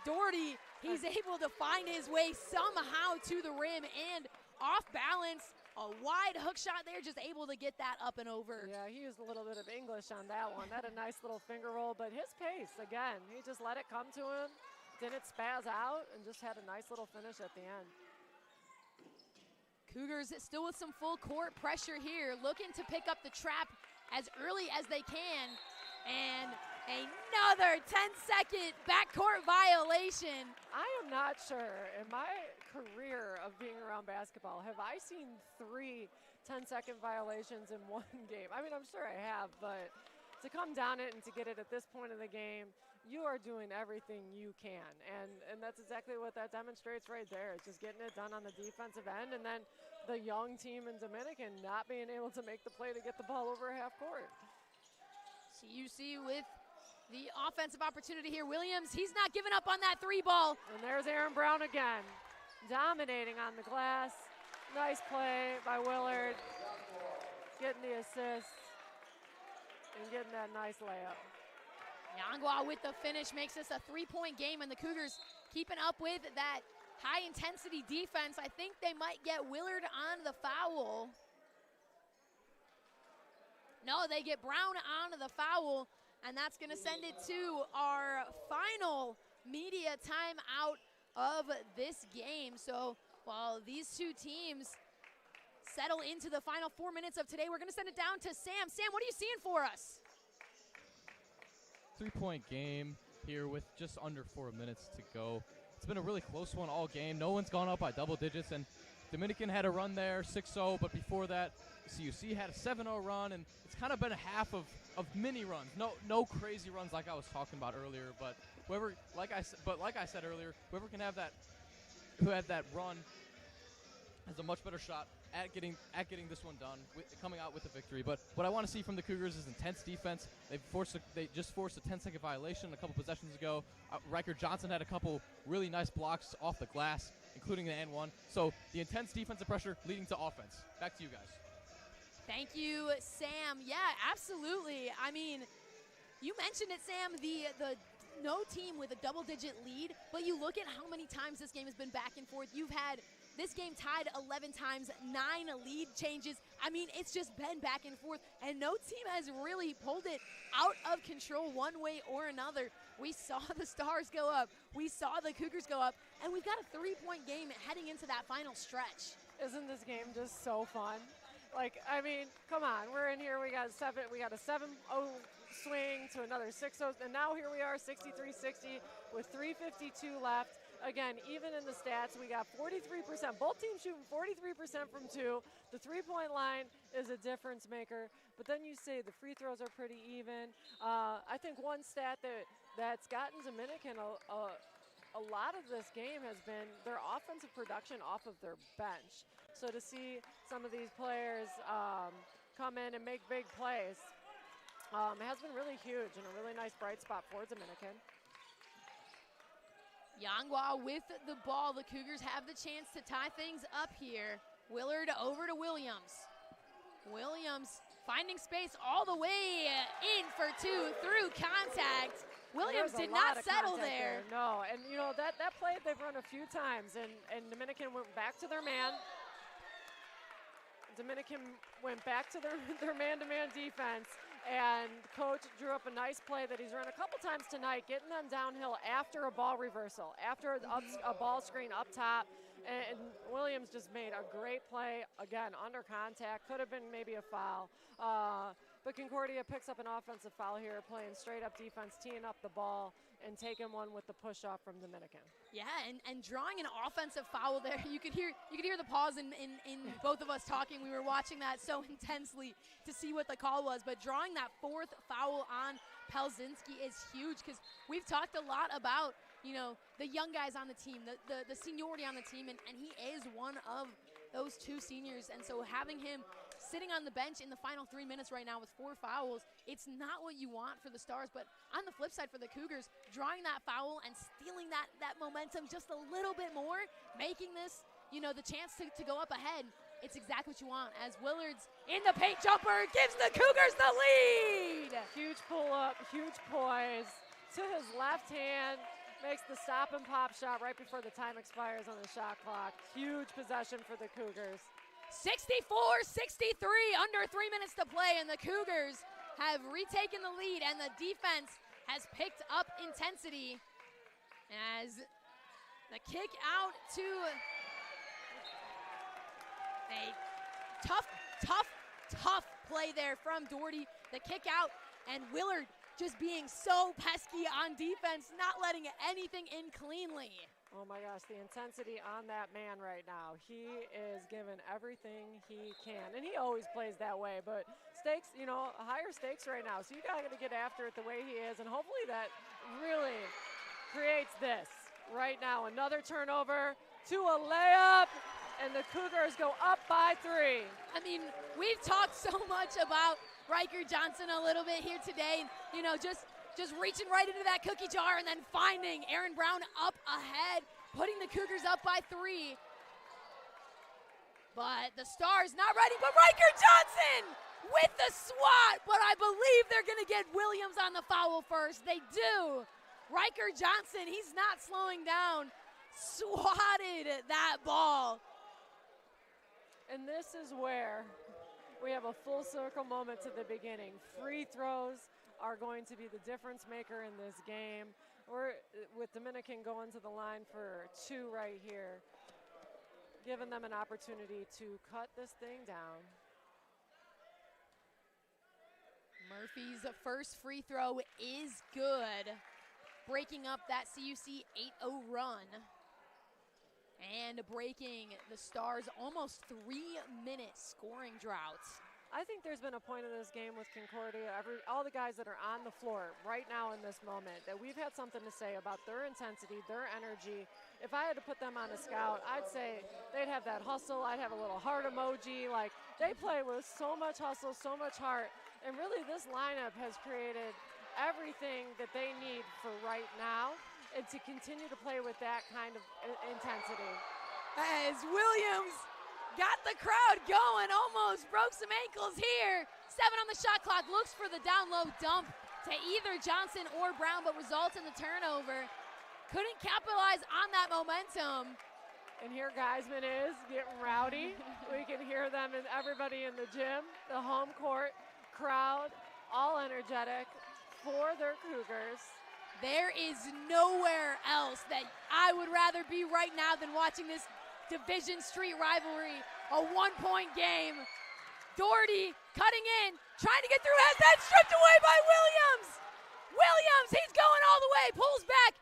Doherty, he's able to find his way somehow to the rim and off balance. A wide hook shot there, just able to get that up and over. Yeah, he used a little bit of English on that one. That had a nice little finger roll, but his pace, again, he just let it come to him, didn't spaz out, and just had a nice little finish at the end. Cougars still with some full court pressure here, looking to pick up the trap as early as they can. And Another 10-second backcourt violation. I am not sure in my career of being around basketball, have I seen 3 10-second violations in one game? I mean, I'm sure I have, but to come down it and to get it at this point in the game, you are doing everything you can. And that's exactly what that demonstrates right there. It's just getting it done on the defensive end, and then the young team in Dominican not being able to make the play to get the ball over half court. CUC with the offensive opportunity here. Williams, he's not giving up on that 3 ball. And there's Aaron Brown again, dominating on the glass. Nice play by Willard, getting the assist and getting that nice layup. Yangwa with the finish makes this a 3-point game, and the Cougars keeping up with that high-intensity defense. I think they might get Willard on the foul. No, they get Brown on the foul, and that's going to send it to our final media timeout of this game. So while these 2 teams settle into the final 4 minutes of today, we're going to send it down to Sam. Sam, what are you seeing for us? 3-point game here with just under 4 minutes to go. It's been a really close one all game. No one's gone up by double digits, and Dominican had a run there, 6-0, but before that, CUC had a 7-0 run, and it's kind of been a half of mini runs. No crazy runs like I was talking about earlier, but whoever, like I said earlier, whoever can have that, who had that run, has a much better shot at getting this one done, coming out with a victory. But what I want to see from the Cougars is intense defense. They just forced a 10-second violation a couple possessions ago. Riker Johnson had a couple really nice blocks off the glass, including the and one. So the intense defensive pressure leading to offense. Back to you guys. Thank you, Sam. Yeah, absolutely. I mean, you mentioned it, Sam, the no team with a double-digit lead, but you look at how many times this game has been back and forth. You've had this game tied 11 times, 9 lead changes. I mean, it's just been back and forth, and no team has really pulled it out of control one way or another. We saw the Stars go up. We saw the Cougars go up, and we've got a 3-point game heading into that final stretch. Isn't this game just so fun? Like, I mean, come on. We're in here. We got a 7-0 swing to another 6-0, and now here we are, 63-60 with 3:52 left. Again, even in the stats, we got 43%. Both teams shooting 43% from 2. The 3-point line is a difference maker. But then you say the free throws are pretty even. I think one stat that's gotten Dominican a lot of this game has been their offensive production off of their bench. So to see some of these players come in and make big plays has been really huge and a really nice bright spot for Dominican. Yangwa with the ball. The Cougars have the chance to tie things up here. Willard over to Williams. Williams finding space all the way in for 2 through contact. Williams did not settle there. No, and you know, that play they've run a few times, and Dominican went back to their man. Dominican went back to their man-to-man defense, and coach drew up a nice play that he's run a couple times tonight, getting them downhill after a ball reversal, after a ball screen up top. And Williams just made a great play, again, under contact. Could have been maybe a foul. But Concordia picks up an offensive foul here, playing straight-up defense, teeing up the ball, and taking one with the push-off from Dominican. Yeah, and drawing an offensive foul there. You could hear the pause in both of us talking. We were watching that so intensely to see what the call was. But drawing that 4th foul on Pelzinski is huge, because we've talked a lot about, you know, the young guys on the team, the seniority on the team, and he is one of those 2 seniors. And so having him sitting on the bench in the final 3 minutes right now with 4 fouls, it's not what you want for the Stars. But on the flip side for the Cougars, drawing that foul and stealing that momentum just a little bit more, making this, you know, the chance to go up ahead, it's exactly what you want, as Willard's in the paint jumper gives the Cougars the lead. Huge pull-up, huge poise to his left hand, makes the stop and pop shot right before the time expires on the shot clock. Huge possession for the Cougars. 64-63, under 3 minutes to play, and the Cougars have retaken the lead, and the defense has picked up intensity as the kick out to a tough play there from Doherty. The kick out, and Willard just being so pesky on defense, not letting anything in cleanly. Oh my gosh, the intensity on that man right now. He is giving everything he can, and he always plays that way, but stakes, higher stakes right now. So you got to get after it the way he is, and hopefully that really creates this right now. Another turnover to a layup, and the Cougars go up by 3. I mean, we've talked so much about Riker Johnson a little bit here today, just reaching right into that cookie jar and then finding Aaron Brown up ahead, putting the Cougars up by 3. But the Stars not ready, but Riker Johnson with the swat, but I believe they're gonna get Williams on the foul first. They do. Riker Johnson, he's not slowing down, swatted that ball. And this is where we have a full circle moment to the beginning. Free throws are going to be the difference maker in this game. We're with Dominican going to the line for 2 right here, giving them an opportunity to cut this thing down. Murphy's first free throw is good, breaking up that CUC 8-0 run and breaking the Stars' almost 3-minute scoring drought. I think there's been a point in this game with Concordia, all the guys that are on the floor right now in this moment, that we've had something to say about their intensity, their energy. If I had to put them on a scout, I'd say they'd have that hustle. I'd have a little heart emoji. Like, they play with so much hustle, so much heart. And really, this lineup has created everything that they need for right now and to continue to play with that kind of intensity. As Williams got the crowd going, almost broke some ankles here. 7 on the shot clock, looks for the down low dump to either Johnson or Brown, but results in the turnover. Couldn't capitalize on that momentum. And here Geisman is getting rowdy. We can hear them and everybody in the gym, the home court crowd, all energetic for their Cougars. There is nowhere else that I would rather be right now than watching this Division Street rivalry, a 1-point game. Doherty cutting in, trying to get through, has that stripped away by Williams. Williams, he's going all the way, pulls back,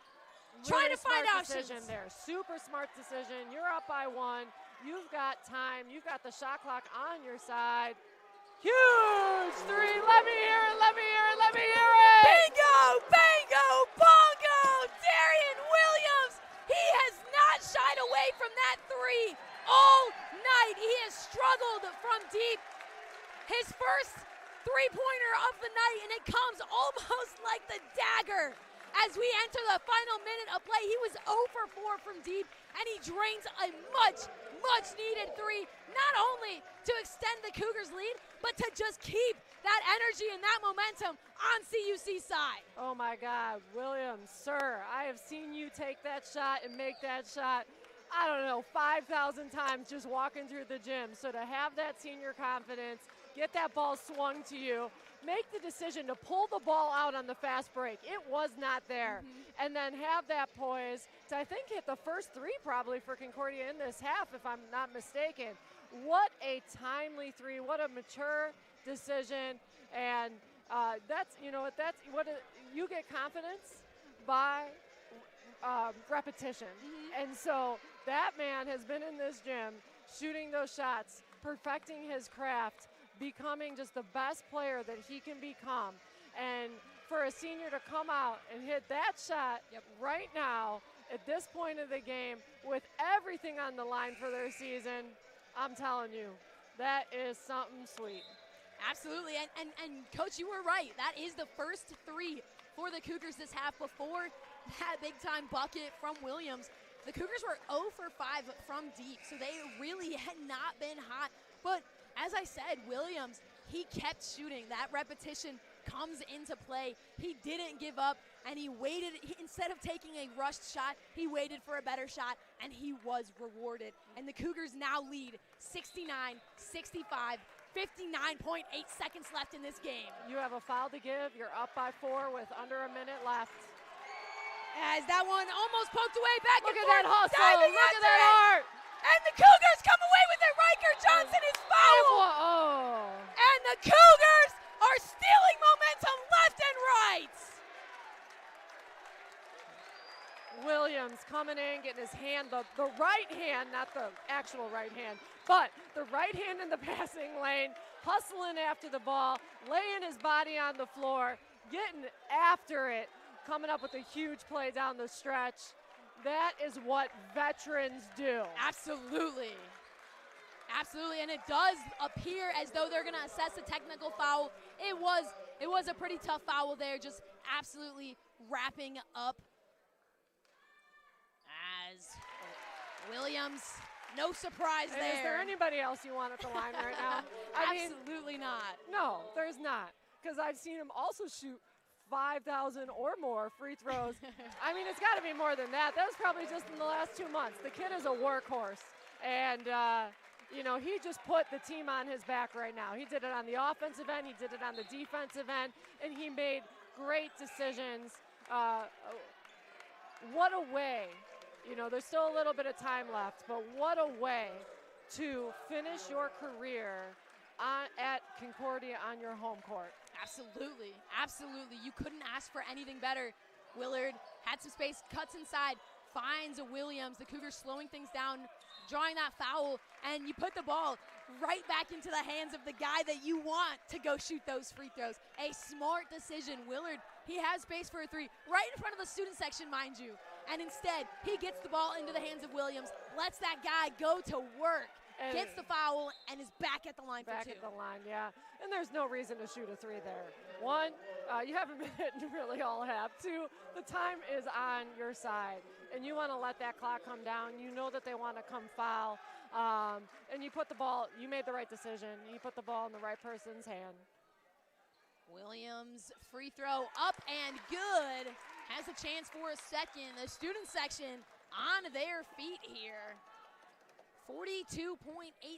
trying to find options. Decision there, super smart decision. You're up by 1. You've got time. You've got the shot clock on your side. Huge 3. Let me hear it. Let me hear it. Let me hear it. Bingo, bango, bongo. Darian Williams. He has not shied away from that 3 all night. He has struggled from deep. His first three-pointer of the night, and it comes almost like the dagger. As we enter the final minute of play, he was 0 for 4 from deep, and he drains a much needed 3, not only to extend the Cougars' lead, but to just keep that energy and that momentum on CUC side. Oh my God, Williams, sir, I have seen you take that shot and make that shot, I don't know, 5,000 times just walking through the gym. So to have that senior confidence, get that ball swung to you, make the decision to pull the ball out on the fast break. It was not there. And then have that poise to, I think, hit the first 3 probably for Concordia in this half, if I'm not mistaken. What a timely 3, what a mature decision. And that's, you get confidence by repetition. And so that man has been in this gym shooting those shots, perfecting his craft, becoming just the best player that he can become. And for a senior to come out and hit that shot right now at this point of the game with everything on the line for their season, I'm telling you, that is something sweet. Absolutely, and Coach, you were right. That is the first 3 for the Cougars this half before that big-time bucket from Williams. The Cougars were 0 for 5 from deep, so they really had not been hot. But as I said, Williams, he kept shooting. That repetition comes into play. He didn't give up, and he waited. Instead of taking a rushed shot, he waited for a better shot, and he was rewarded. And the Cougars now lead 69-65, 59.8 seconds left in this game. You have a foul to give. You're up by 4 with under a minute left. As that one almost poked away, back Look and at forth. that hustle. Look at that heart. And the Cougars come away with it. Riker Johnson is fouled. Oh. And the Cougars are stealing momentum left and right. coming in, getting his hand, the right hand, not the actual right hand, but the right hand in the passing lane, hustling after the ball, laying his body on the floor, getting after it, coming up with a huge play down the stretch. That is what veterans do. Absolutely. Absolutely, and it does appear as though they're going to assess a technical foul. It was a pretty tough foul there, just absolutely wrapping up as Williams. No surprise And there. is there anybody else you want at the line right now? Absolutely not. No, there's not, because I've seen him also shoot 5,000 or more free throws. I mean, it's got to be more than that. That was probably just in the last 2 months. The kid is a workhorse, and you know, he just put the team on his back right now. He did it on the offensive end, he did it on the defensive end, and he made great decisions. What a way. You know, there's still a little bit of time left, but what a way to finish your career at Concordia on your home court. Absolutely, absolutely. You couldn't ask for anything better. Willard had some space, cuts inside, finds a Williams. The Cougars slowing things down, drawing that foul, and you put the ball right back into the hands of the guy that you want to go shoot those free throws. A smart decision. Willard, he has space for a three, right in front of the student section, mind you. And instead, he gets the ball into the hands of Williams, lets that guy go to work, and gets the foul, and is back at the line for two. Back at the line, yeah. And there's no reason to shoot a three there. One, you haven't been hitting really all half. Two, the time is on your side, and you want to let that clock come down. You know that they want to come foul, and you put the ball, you made the right decision. You put the ball in the right person's hand. Williams, free throw up and good. Has a chance for a second. The student section on their feet here. 42.8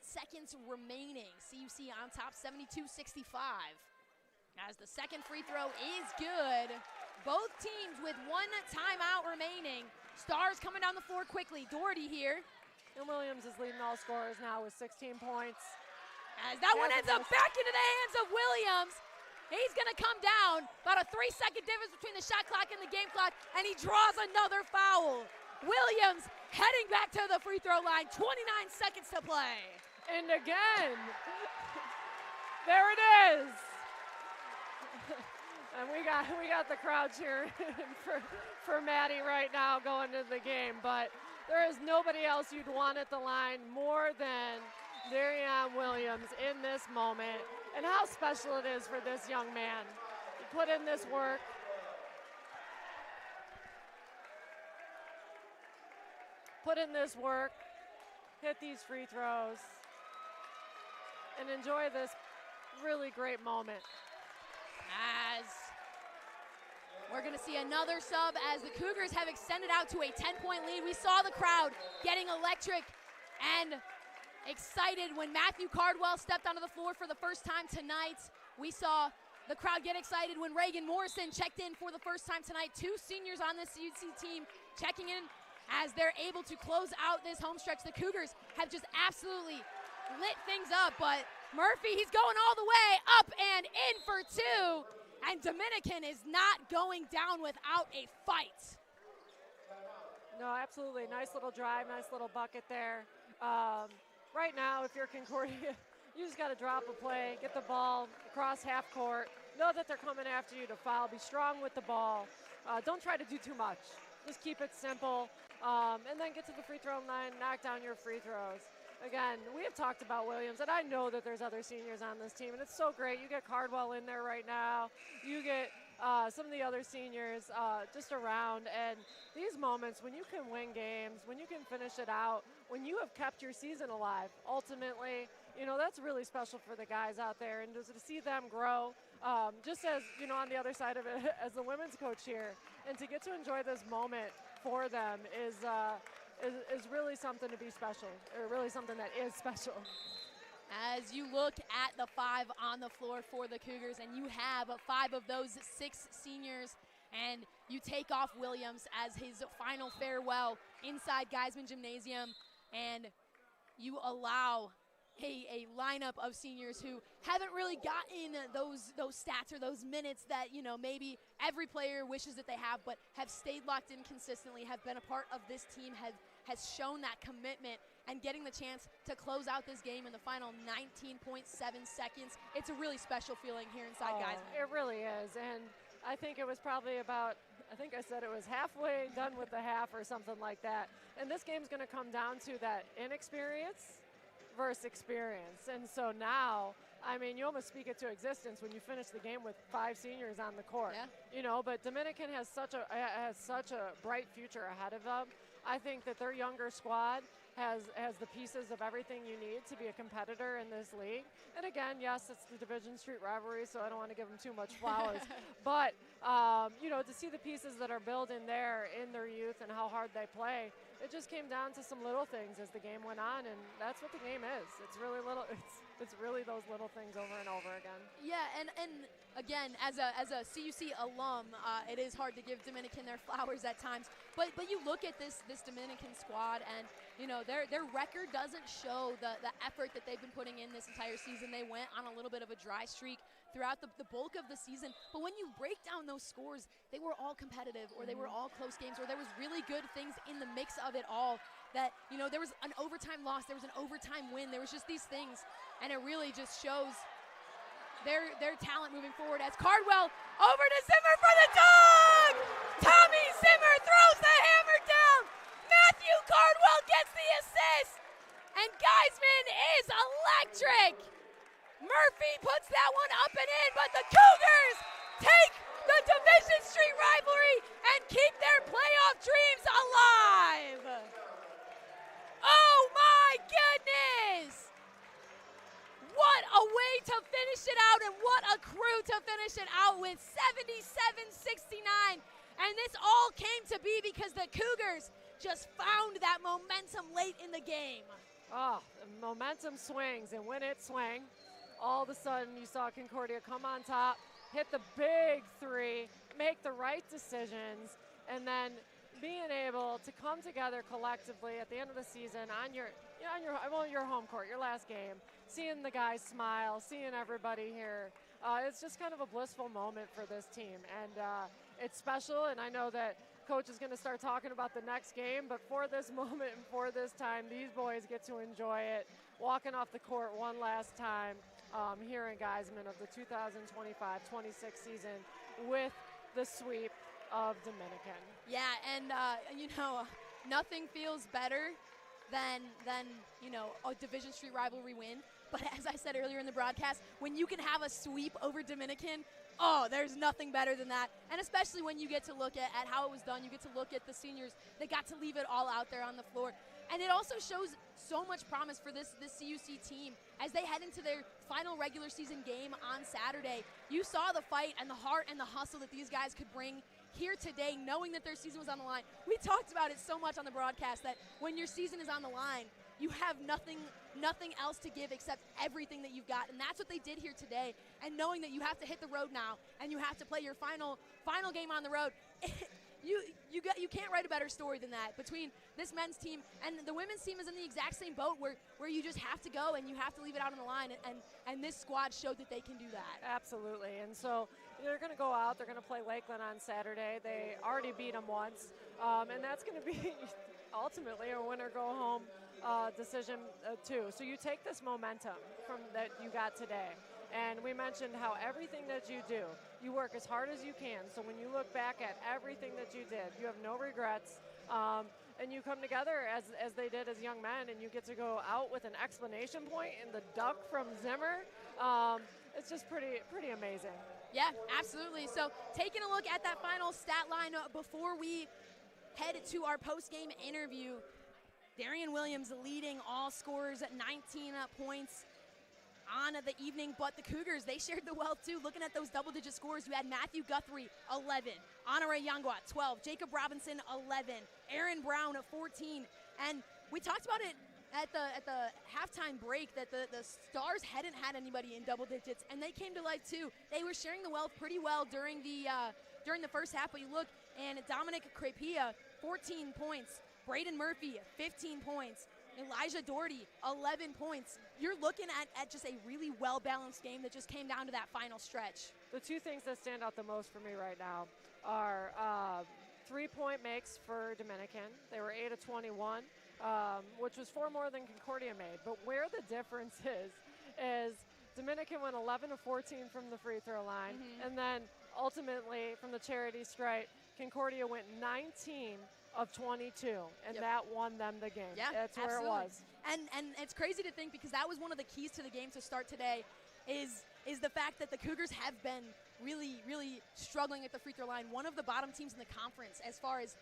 seconds remaining. CUC on top, 72-65. As the second free throw is good. Both teams with one timeout remaining. Stars coming down the floor quickly. Doherty here. And Williams is leading all scorers now with 16 points. As that one ends up back into the hands of Williams. He's going to come down. About a 3-second difference between the shot clock and the game clock, and he draws another foul. Williams heading back to the free throw line. 29 seconds to play. And again, there it is. And we got the crowd cheering for Maddie right now going into the game. But there is nobody else you'd want at the line more than Darion Williams in this moment. And how special it is for this young man. He put in this work. Put in this work, hit these free throws, and enjoy this really great moment. As we're going to see another sub as the Cougars have extended out to a 10-point lead. We saw the crowd getting electric and excited when Matthew Cardwell stepped onto the floor for the first time tonight. We saw the crowd get excited when Reagan Morrison checked in for the first time tonight. Two seniors on this CUC team checking in as they're able to close out this home stretch. The Cougars have just absolutely lit things up, but Murphy, he's going all the way up and in for two, and Dominican is not going down without a fight. No, absolutely. Nice little drive, nice little bucket there. Right now, if you're Concordia, you just got to drop a play, get the ball across half court, know that they're coming after you to foul, be strong with the ball. Don't try to do too much. Just keep it simple, and then get to the free throw line, knock down your free throws. Again, we have talked about Williams, and I know that there's other seniors on this team, and it's so great. You get Cardwell in there right now. You get some of the other seniors just around, and these moments when you can win games, when you can finish it out, when you have kept your season alive, ultimately, you know, that's really special for the guys out there, and just to see them grow, just as, you know, on the other side of it, as the women's coach here, and to get to enjoy this moment for them is really something to be special, or really something that is special. As you look at the five on the floor for the Cougars, and you have five of those six seniors, and you take off Williams as his final farewell inside Geisman Gymnasium, and you allow a lineup of seniors who haven't really gotten those stats or those minutes that, you know, maybe every player wishes that they have, but have stayed locked in consistently, have been a part of this team, has shown that commitment, and getting the chance to close out this game in the final 19.7 seconds. It's a really special feeling here inside Geisman. It really is, and I think it was probably about, I think I said it was halfway done with the half or something like that. And this game's going to come down to that inexperience versus experience. And so now, I mean, you almost speak it to existence when you finish the game with 5 seniors on the court. Yeah. You know, but Dominican has such a bright future ahead of them. I think that their younger squad has the pieces of everything you need to be a competitor in this league. And again, yes, it's the Division Street rivalry, so I don't want to give them too much flowers. But, you know, to see the pieces that are building there in their youth and how hard they play, it just came down to some little things as the game went on, and that's what the game is. It's really little. It's really those little things over and over again. Yeah, and again, as a CUC alum, it is hard to give Dominican their flowers at times. But you look at this Dominican squad, and you know their record doesn't show the effort that they've been putting in this entire season. They went on a little bit of a dry streak throughout the bulk of the season. But when you break down those scores, they were all competitive, or they were all close games, or there was really good things in the mix of it all. That, you know, there was an overtime loss, there was an overtime win, there was just these things, and it really just shows their talent moving forward as Cardwell over to Zimmer for the dunk! Tommy Zimmer throws the hammer down! Matthew Cardwell gets the assist! And Geisman is electric! Murphy puts that one up and in, but the Cougars take the Division Street rivalry and keep their playoff dreams alive! Oh my goodness! What a way to finish it out, and what a crew to finish it out with, 77-69. And this all came to be because the Cougars just found that momentum late in the game. Oh, the momentum swings, and when it swung, all of a sudden you saw Concordia come on top, hit the big 3, make the right decisions, and then being able to come together collectively at the end of the season on your home court, your last game, seeing the guys smile, seeing everybody here, it's just kind of a blissful moment for this team, and it's special. And I know that Coach is going to start talking about the next game, but for this moment and for this time, these boys get to enjoy it, walking off the court one last time here in Geisman of the 2025-26 season with the sweep of Dominican. Yeah, and you know, nothing feels better than you know, a Division Street rivalry win. But as I said earlier in the broadcast, when you can have a sweep over Dominican, oh, there's nothing better than that. And especially when you get to look at how it was done, you get to look at the seniors that got to leave it all out there on the floor. And it also shows so much promise for this CUC team as they head into their final regular season game on Saturday. You saw the fight and the heart and the hustle that these guys could bring here today, knowing that their season was on the line. We talked about it so much on the broadcast that when your season is on the line, you have nothing else to give except everything that you've got, and that's what they did here today. And knowing that you have to hit the road now and you have to play your final game on the road, you can't write a better story than that. Between this men's team and the women's team is in the exact same boat where you just have to go and you have to leave it out on the line, and this squad showed that they can do that. Absolutely. And so they're going to go out, they're going to play Lakeland on Saturday. They already beat them once, and that's going to be ultimately a winner-go-home decision too. So you take this momentum from that you got today, and we mentioned how everything that you do, you work as hard as you can. So when you look back at everything that you did, you have no regrets, and you come together as they did as young men, and you get to go out with an explanation point in the duck from Zimmer. It's just pretty amazing. Yeah, absolutely. So taking a look at that final stat line before we head to our post-game interview, Darian Williams leading all scorers at 19 points on the evening, but the Cougars, they shared the wealth too. Looking at those double-digit scores, you had Matthew Guthrie, 11, Honore Yangwa, 12, Jacob Robinson, 11, Aaron Brown, 14, and we talked about it at the halftime break that the Stars hadn't had anybody in double digits, and they came to life too. They were sharing the wealth pretty well during the first half, but you look, and Dominic Crepia, 14 points, Braden Murphy, 15 points, Elijah Doherty, 11 points. You're looking at just a really well-balanced game that just came down to that final stretch. The two things that stand out the most for me right now are 3-point makes for Dominican. They were 8 of 21, which was 4 more than Concordia made. But where the difference is Dominican went 11 of 14 from the free throw line, and then ultimately from the charity stripe, Concordia went 19 of 22, and that won them the game. Yeah, that's where absolutely. it was. And it's crazy to think, because that was one of the keys to the game to start today, is the fact that the Cougars have been really, really struggling at the free throw line. One of the bottom teams in the conference as far as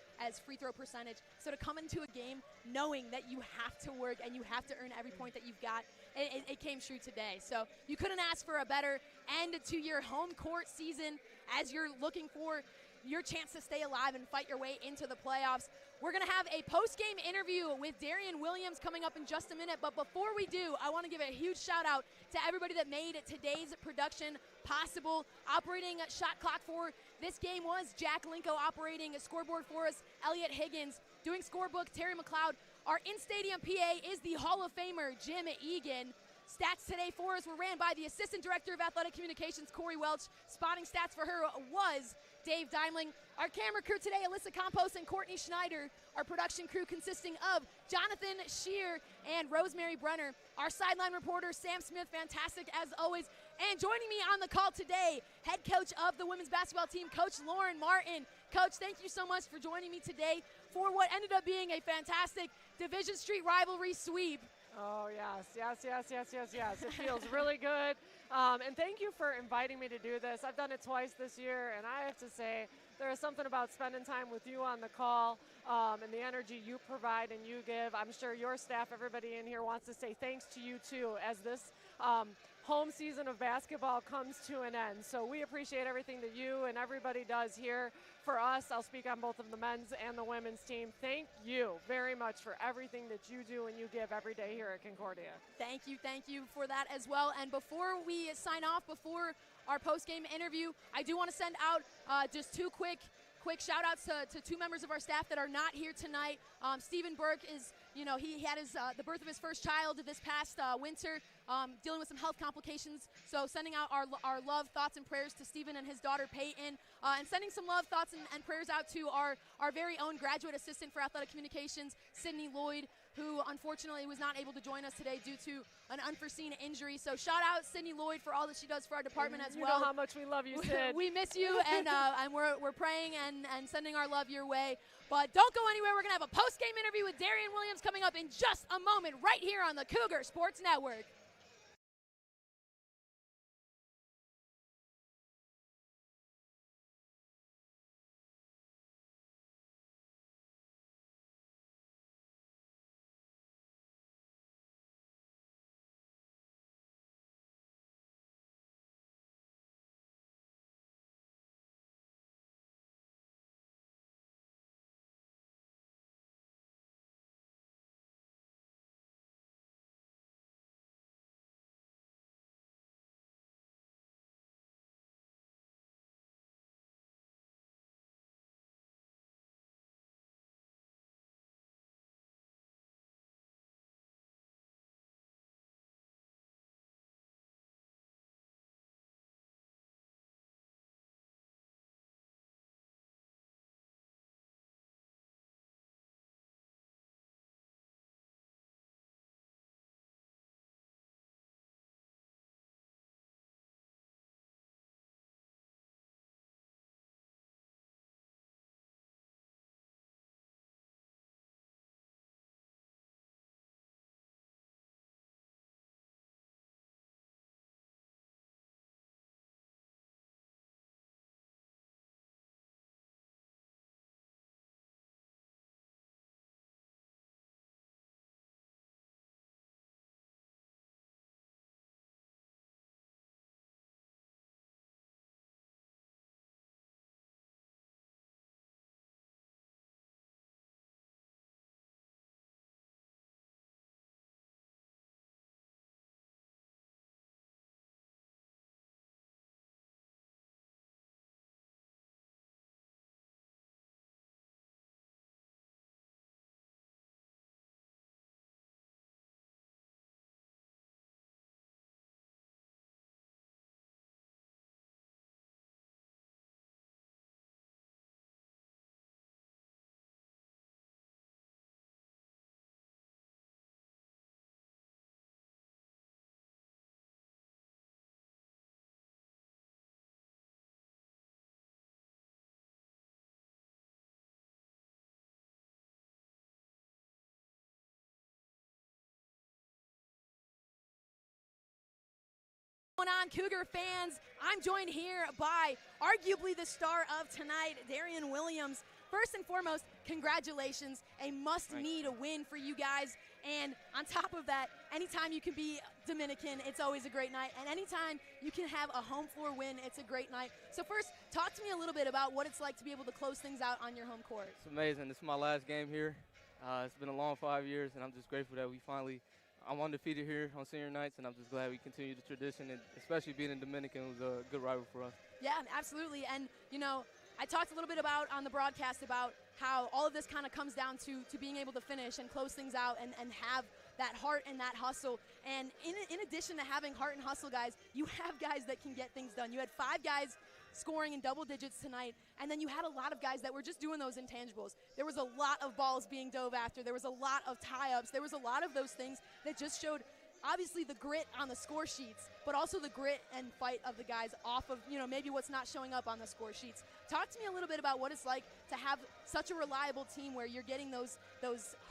free throw percentage. So to come into a game knowing that you have to work and you have to earn every point that you've got, it came true today. So you couldn't ask for a better end to your home court season as you're looking for your chance to stay alive and fight your way into the playoffs. We're going to have a post-game interview with Darian Williams coming up in just a minute. But before we do, I want to give a huge shout-out to everybody that made today's production possible. Operating shot clock for this game was Jack Linko. Operating scoreboard for us, Elliot Higgins. Doing scorebook, Terry McLeod. Our in-stadium PA is the Hall of Famer, Jim Egan. Stats today for us were ran by the Assistant Director of Athletic Communications, Corey Welch. Spotting stats for her was Dave Dimling. Our camera crew today, Alyssa Campos and Courtney Schneider. Our production crew consisting of Jonathan Shear and Rosemary Brenner. Our sideline reporter, Sam Smith, fantastic as always. And joining me on the call today, head coach of the women's basketball team, Coach Lauren Martin. Coach, thank you so much for joining me today for what ended up being a fantastic Division Street rivalry sweep. Oh, yes. It feels really good. And thank you for inviting me to do this. I've done it twice this year, and I have to say there is something about spending time with you on the call and the energy you provide and you give. I'm sure your staff, everybody in here wants to say thanks to you, too, as this home season of basketball comes to an end. So we appreciate everything that you and everybody does here for us. I'll speak on both of the men's and the women's team. Thank you very much for everything that you do and you give every day here at Concordia. Thank you for that as well. And before we sign off, before our post-game interview, I do want to send out just two quick shout outs to two members of our staff that are not here tonight. Stephen Burke is, he had the birth of his first child this past winter, dealing with some health complications. So sending out our love, thoughts, and prayers to Stephen and his daughter Peyton, and sending some love, thoughts, and prayers out to our very own graduate assistant for athletic communications, Sydney Lloyd, who unfortunately was not able to join us today due to an unforeseen injury. So shout out Sydney Lloyd for all that she does for our department as well. You know how much we love you, Sid. We miss you, and we're praying and sending our love your way. But don't go anywhere. We're going to have a post-game interview with Darian Williams coming up in just a moment right here on the Cougar Sports Network. on, Cougar fans? I'm joined here by arguably the star of tonight, Darian Williams. First and foremost, congratulations. A must-need win for you guys. And on top of that, anytime you can be Dominican, it's always a great night. And anytime you can have a home floor win, it's a great night. So first, talk to me a little bit about what it's like to be able to close things out on your home court. It's amazing. This is my last game here. It's been a long 5 years, and I'm just grateful that I'm undefeated here on senior nights, and I'm just glad we continue the tradition, and especially being in Dominican was a good rival for us. Yeah, absolutely. And, you know, I talked a little bit about on the broadcast about how all of this kind of comes down to being able to finish and close things out and have that heart and that hustle. And in addition to having heart and hustle, guys, you have guys that can get things done. You had 5 guys scoring in double digits tonight, and then you had a lot of guys that were just doing those intangibles. There was a lot of balls being dove after. There was a lot of tie-ups. There was a lot of those things that just showed obviously the grit on the score sheets, but also the grit and fight of the guys off of, you know, maybe what's not showing up on the score sheets. Talk to me a little bit about what it's like to have such a reliable team where you're getting those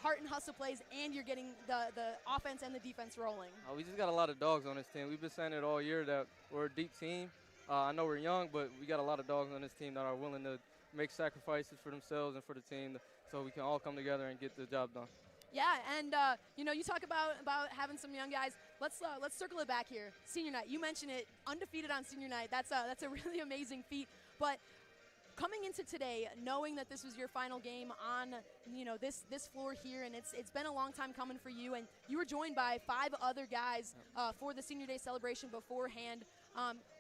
heart and hustle plays and you're getting the offense and the defense rolling. We just got a lot of dogs on this team. We've been saying it all year that we're a deep team. I know we're young, but we got a lot of dogs on this team that are willing to make sacrifices for themselves and for the team so we can all come together and get the job done. Yeah, and you know, you talk about having some young guys. Let's circle it back here. Senior night, you mentioned it, undefeated on senior night. That's a really amazing feat. But coming into today, knowing that this was your final game on, you know, this floor here, and it's been a long time coming for you, and you were joined by 5 other guys for the senior day celebration beforehand.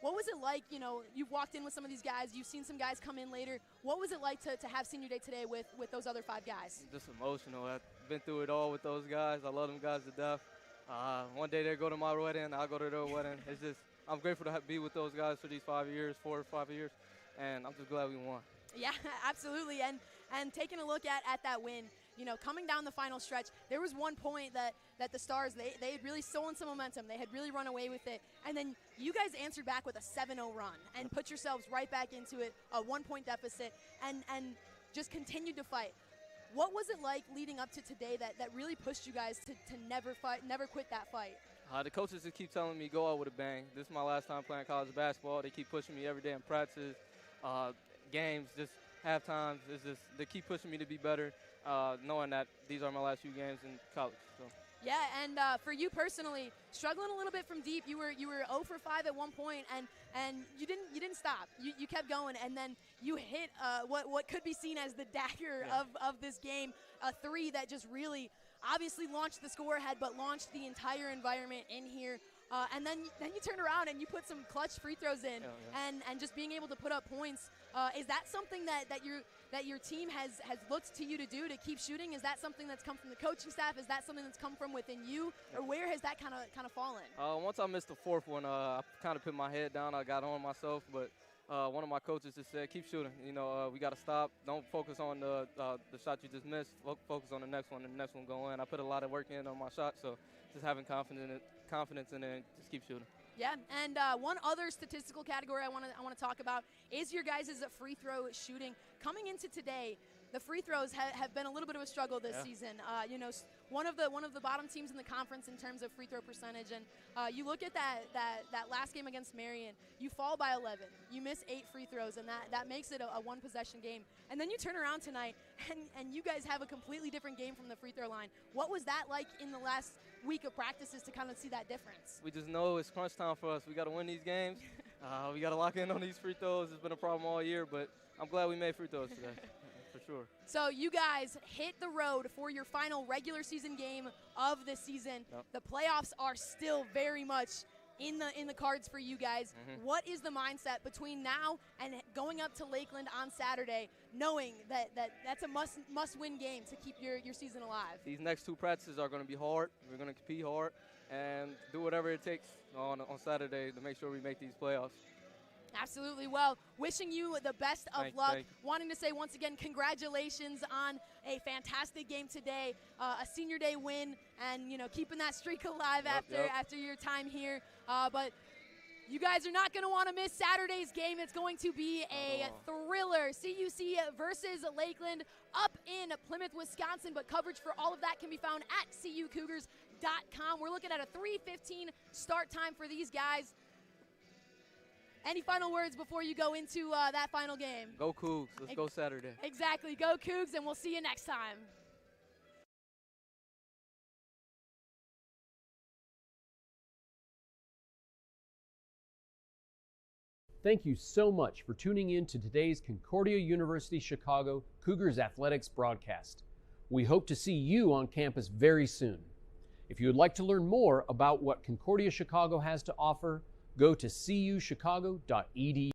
What was it like, you know, you've walked in with some of these guys, you've seen some guys come in later. What was it like to have senior day today with those other 5 guys? Just emotional. I've been through it all with those guys. I love them guys to death. One day they'll go to my wedding, I'll go to their wedding. It's just, I'm grateful to be with those guys for these 5 years, 4 or 5 years, and I'm just glad we won. Yeah, absolutely. And taking a look at that win, you know, coming down the final stretch, there was one point that the Stars, they had really stolen some momentum. They had really run away with it. And then you guys answered back with a 7-0 run and put yourselves right back into it, a 1-point deficit, and just continued to fight. What was it like leading up to today that really pushed you guys to never quit that fight? The coaches just keep telling me go out with a bang. This is my last time playing college basketball. They keep pushing me every day in practices, games, just half times. It's just they keep pushing me to be better, knowing that these are my last few games in college. So. Yeah, and for you personally, struggling a little bit from deep. You were 0 for 5 at one point, and you didn't stop. You kept going, and then you hit what could be seen as the dagger of this game, a 3 that just really obviously launched the score ahead, but launched the entire environment in here. And then you turned around and you put some clutch free throws in, and just being able to put up points. Is that something that your team has looked to you to do, to keep shooting? Is that something that's come from the coaching staff? Is that something that's come from within you, or where has that kind of fallen? Once I missed the 4th one, I kind of put my head down. I got on myself, but one of my coaches just said, keep shooting. You know, we got to stop. Don't focus on the shot you just missed. Focus on the next one, and the next one go in. I put a lot of work in on my shot, so just having confidence in it, and just keep shooting. Yeah, and one other statistical category I want to talk about is your guys' free throw shooting. Coming into today, the free throws have been a little bit of a struggle this season. You know, one of the bottom teams in the conference in terms of free throw percentage. And you look at that last game against Marion, you fall by 11. You miss 8 free throws, and that makes it a one-possession game. And then you turn around tonight, and you guys have a completely different game from the free throw line. What was that like in the last week of practices to kind of see that difference? We just know it's crunch time for us. We got to win these games. We got to lock in on these free throws. It's been a problem all year, but I'm glad we made free throws today. For sure. So you guys hit the road for your final regular season game of this season. Yep. The playoffs are still very much in the cards for you guys. Mm-hmm. What is the mindset between now and going up to Lakeland on Saturday, knowing that's a must-win game to keep your season alive? These next 2 practices are going to be hard. We're going to compete hard and do whatever it takes on Saturday to make sure we make these playoffs. Absolutely. Well, wishing you the best of luck. Thank you. Wanting to say once again, congratulations on a fantastic game today, a senior day win, and you know, keeping that streak alive after your time here. But you guys are not going to want to miss Saturday's game. It's going to be a thriller. CUC versus Lakeland up in Plymouth, Wisconsin. But coverage for all of that can be found at cucougars.com. We're looking at a 3:15 start time for these guys. Any final words before you go into that final game? Go Cougs. Let's go Saturday. Exactly. Go Cougs, and we'll see you next time. Thank you so much for tuning in to today's Concordia University Chicago Cougars Athletics broadcast. We hope to see you on campus very soon. If you would like to learn more about what Concordia Chicago has to offer, go to cuchicago.edu.